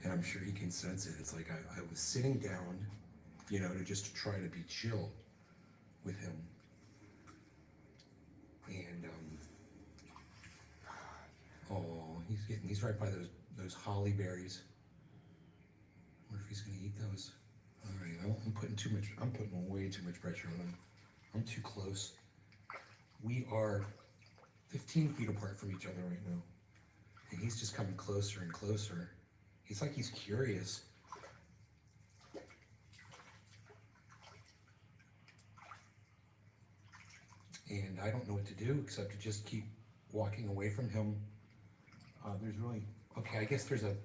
And I'm sure he can sense it. It's like I was sitting down, you know, to just try to be chill with him. And oh, he's right by those holly berries. I wonder if he's gonna eat those. All right, I'm putting way too much pressure on him. I'm too close. We are 15 feet apart from each other right now. And he's just coming closer and closer. He's like he's curious. And I don't know what to do except to just keep walking away from him. There's really, okay, I guess there's a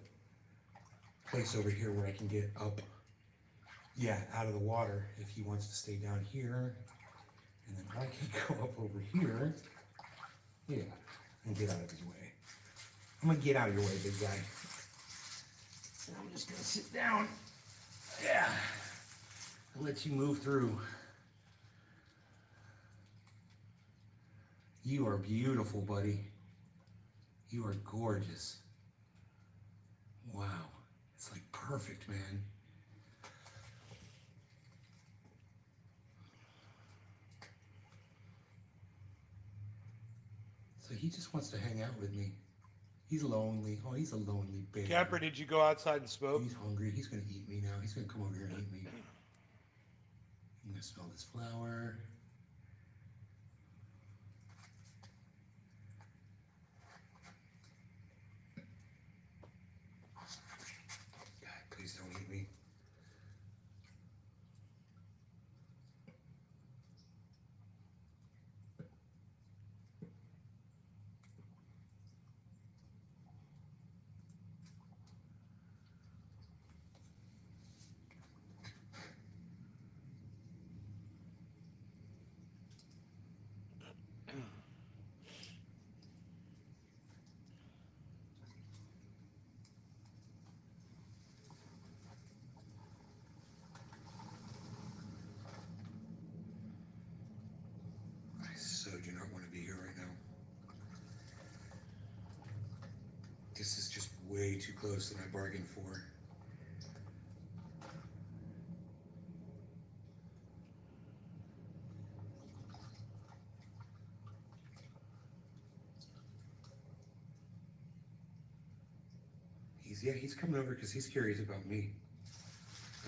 place over here where I can get up, yeah, out of the water if he wants to stay down here. And then I can go up over here, yeah, and get out of his way. I'm gonna get out of your way, big guy. And I'm just gonna sit down, yeah, and let you move through. You are beautiful, buddy. You are gorgeous. Wow. It's like perfect, man. So he just wants to hang out with me. He's lonely. Oh, he's a lonely bear. Capper, did you go outside and smoke? He's hungry. He's going to eat me now. He's going to come over here and eat me. I'm going to smell this flower. God, please don't eat me. This is just way too close than I bargained for. He's coming over because he's curious about me.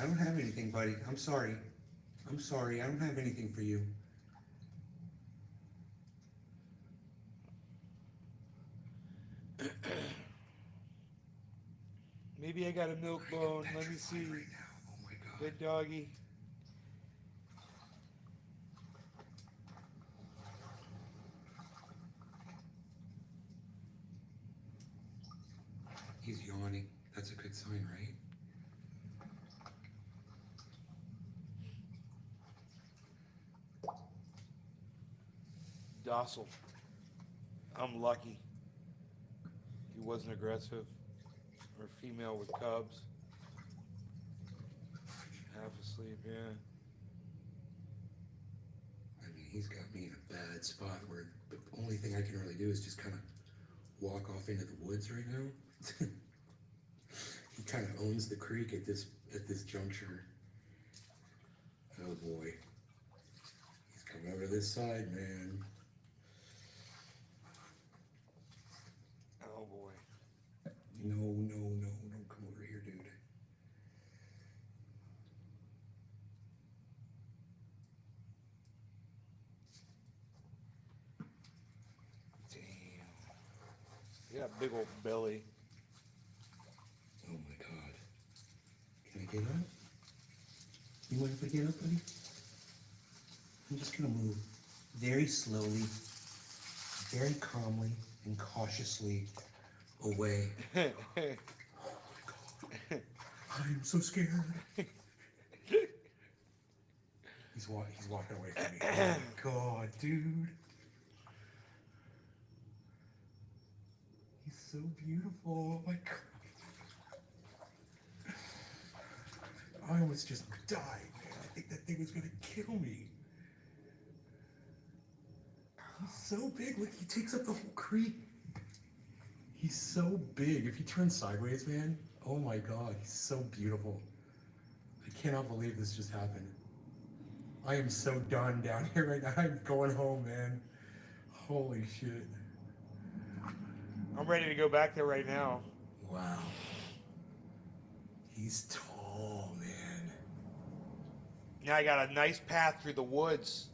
I don't have anything, buddy. I'm sorry. I'm sorry. I don't have anything for you. Maybe I got a milk bone. Let me see. Right now. Oh my god. Good doggy. He's yawning. That's a good sign, right? Docile. I'm lucky. He wasn't aggressive. Or female with cubs. Half asleep, yeah. I mean, he's got me in a bad spot where the only thing I can really do is just kind of walk off into the woods right now. He kind of owns the creek at this juncture. Oh boy. He's coming over this side, man. Oh boy. No, no, no, don't come over here, dude. Damn. He got a big old belly. Oh my god. Can I get up? You mind if I get up, buddy? I'm just gonna move very slowly, very calmly, and cautiously away. Oh my god. I'm so scared. He's walking away from me. Oh my god, dude. He's so beautiful. Oh my god. I almost just died, man. I think that thing was gonna kill me. He's so big. Look, he takes up the whole creek. He's so big. If he turns sideways, man, oh my god, he's so beautiful. I cannot believe this just happened. I am so done down here right now. I'm going home, man. Holy shit. I'm ready to go back there right now. Wow. He's tall, man. Now I got a nice path through the woods.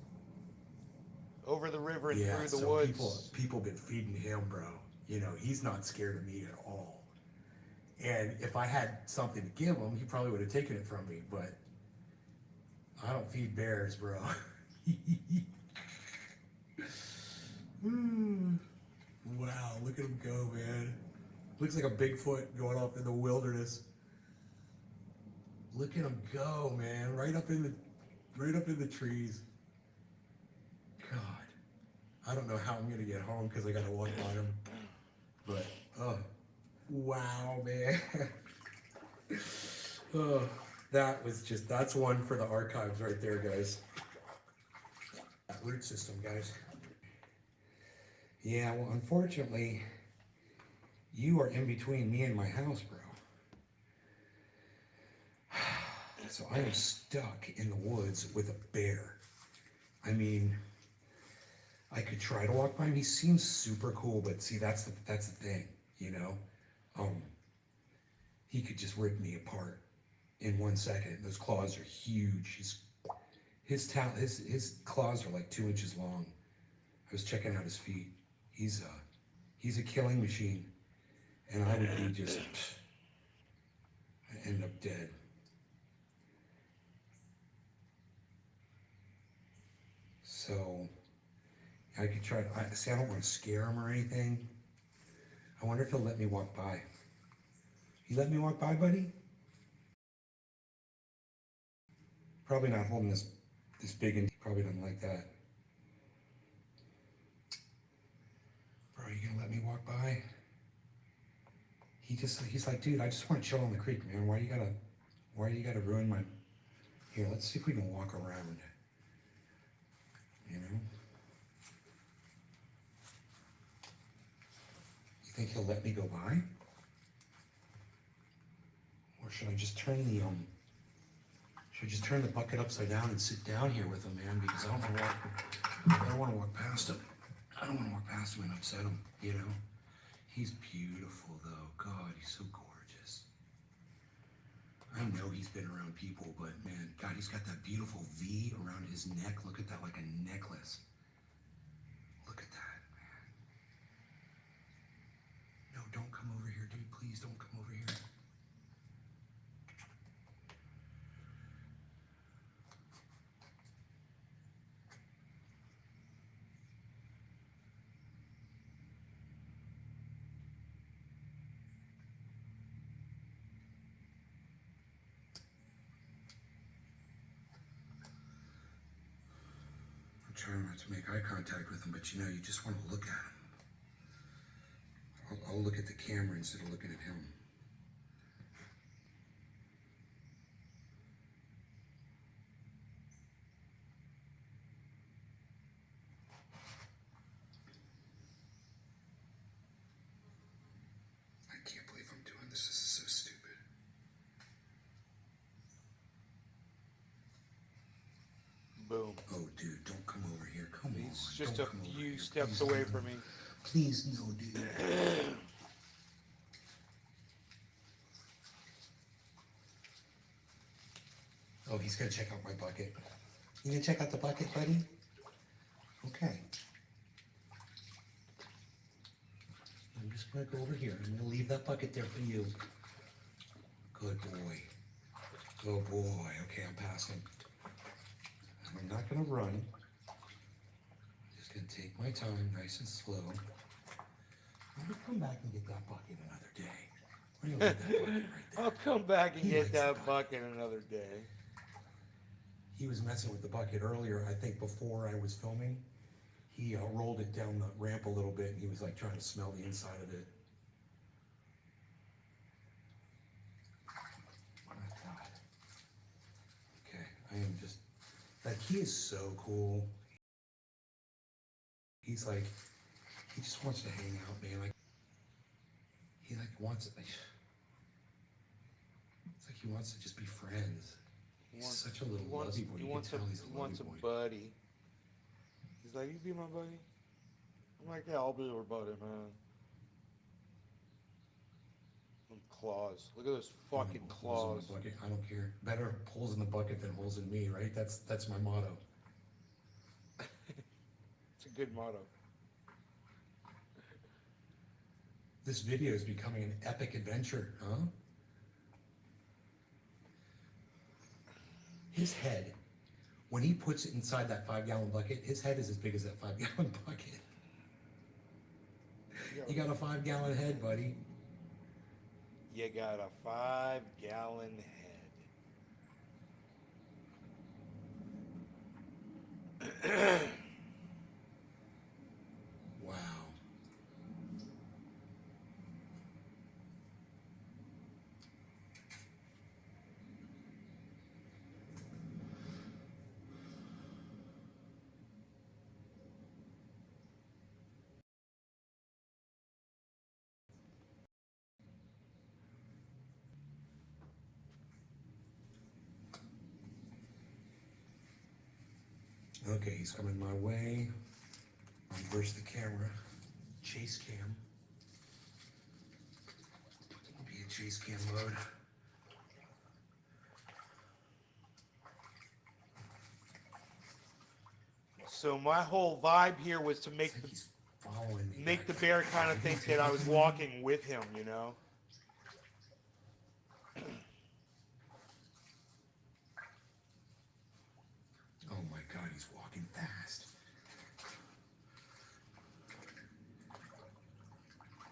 Over the river and through the so woods. people been feeding him, bro. You know, he's not scared of me at all. And if I had something to give him, he probably would have taken it from me, but I don't feed bears, bro. Wow, look at him go, man. Looks like a Bigfoot going off in the wilderness. Look at him go, man. Right up in the trees. God. I don't know how I'm gonna get home because I gotta walk by him. But oh, wow, man. Oh, that's one for the archives right there, guys. That root system, guys. Yeah, well, unfortunately, you are in between me and my house, bro. So I am stuck in the woods with a bear. I mean, I could try to walk by him. He seems super cool, but see, that's the thing, you know. He could just rip me apart in 1 second. Those claws are huge. His claws are like 2 inches long. I was checking out his feet. He's a killing machine, and I would be just I end up dead. So I could try to see. I don't want to scare him or anything. I wonder if he'll let me walk by. You let me walk by, buddy? Probably not holding this big, and he probably doesn't like that. Bro, you gonna let me walk by? He's like, dude, I just want to chill on the creek, man. Why do you gotta ruin my? Here, let's see if we can walk around. You know? You think he'll let me go by? should I just turn the bucket upside down and sit down here with him, man? Because I don't want to walk past him. I don't want to walk past him and upset him, you know? He's beautiful though. God, he's so gorgeous. I know he's been around people, but man, God, he's got that beautiful V around his neck. Look at that, like a necklace. Look at that, man. No, don't come over here, dude. Please don't come over here. I'm trying not to make eye contact with him, but you know, you just want to look at him. I'll look at the camera instead of looking at him. I can't believe I'm doing this. This is so stupid. Boom. Oh, dude, don't come over here. Come on. He's just Don't a come over few here. steps Please, away no. from me. Please, no, dude. Oh, he's gonna check out my bucket. You gonna check out the bucket, buddy? Okay. I'm just gonna go over here. I'm gonna leave that bucket there for you. Good boy. Good boy. Okay, I'm passing. I'm not gonna run. I'm just gonna take my time, nice and slow. I'm gonna come back and get that bucket another day. I'm gonna leave that bucket right there. I'll come back and He get likes the that bucket another day. He was messing with the bucket earlier, I think before I was filming. He rolled it down the ramp a little bit and he was like trying to smell the inside of it. Oh my God. Okay, I am just, like, he is so cool. He's like, he just wants to hang out, man. Like, he like wants it. It's like he wants to just be friends. He's such a little lovey boy. You can tell he's a lovey boy. Buddy. He's like, you be my buddy? I'm like, yeah, I'll be your buddy, man. Them claws. Look at those fucking Holes in claws. the bucket. I don't care. Better holes in the bucket than holes in me, right? That's my motto. It's a good motto. This video is becoming an epic adventure, huh? His head, when he puts it inside that 5-gallon bucket, his head is as big as that 5-gallon bucket. You got a 5-gallon head, buddy. You got a 5-gallon head. Wow. Okay, he's coming my way. Reverse the camera. Chase cam. Be in chase cam mode. So my whole vibe here was to make It's like he's following me. make the bear kind of think that I was walking with him, you know? Oh my God, he's walking fast.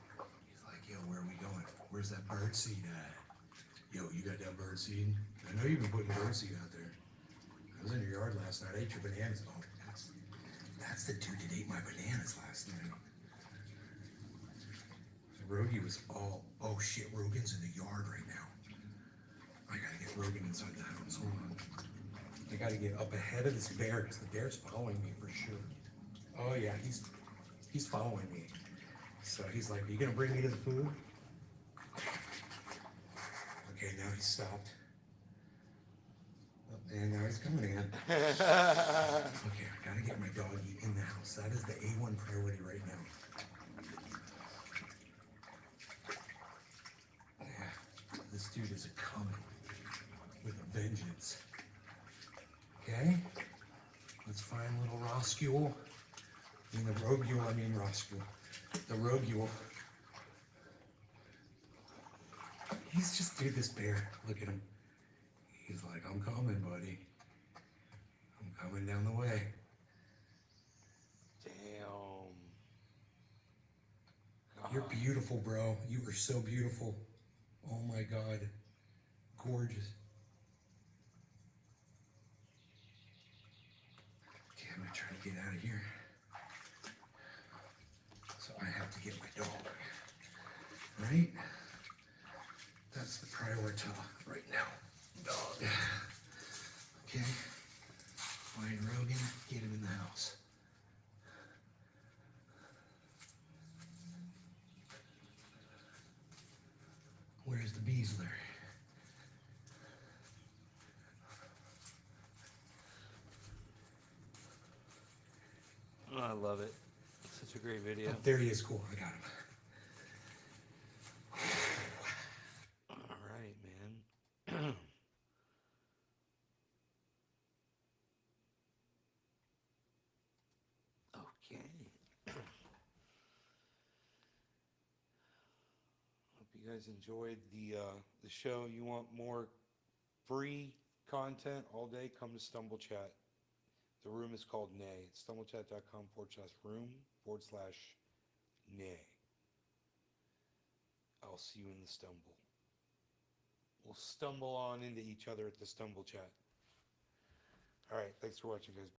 He's like, yo, where are we going? Where's that bird seed at? Yo, you got that bird seed? I know you've been putting bird seed out there. I was in your yard last night. I ate your bananas. Oh, that's the dude that ate my bananas last night. Rogie was all, oh shit, Rogan's in the yard right now. I gotta get Rogan inside the house. Hold on. I gotta get up ahead of this bear because the bear's following me for sure. Oh yeah, he's following me. So he's like, are you gonna bring me to the food? Okay, Okay, now he's stopped. Oh, and now he's coming again. Okay, I gotta get my doggy in the house. That is the A1 priority right now. Yeah, this dude is coming with a vengeance. Okay, let's find little Roscule. I mean the Roguel, I mean Roscule. The Roguel. He's just, dude, this bear. Look at him. He's like, I'm coming, buddy. I'm coming down the way. Damn. You're God. beautiful, bro. You are so beautiful. Oh my God. Gorgeous. Okay, I'm gonna try to get out of here. So I have to get my dog. Right? That's the priority right now. Dog. Okay. Find Rogan, get him in the house. Where's the Beasler? Oh, I love it. Such a great video. Oh, there he is. Cool. I got him. All right, man. Okay. Hope you guys enjoyed the show. You want more free content all day? Come to Stumble Chat. The room is called Nay. It's stumblechat.com/room/nay. I'll see you in the stumble. We'll stumble on into each other at the Stumble Chat. All right. Thanks for watching, guys.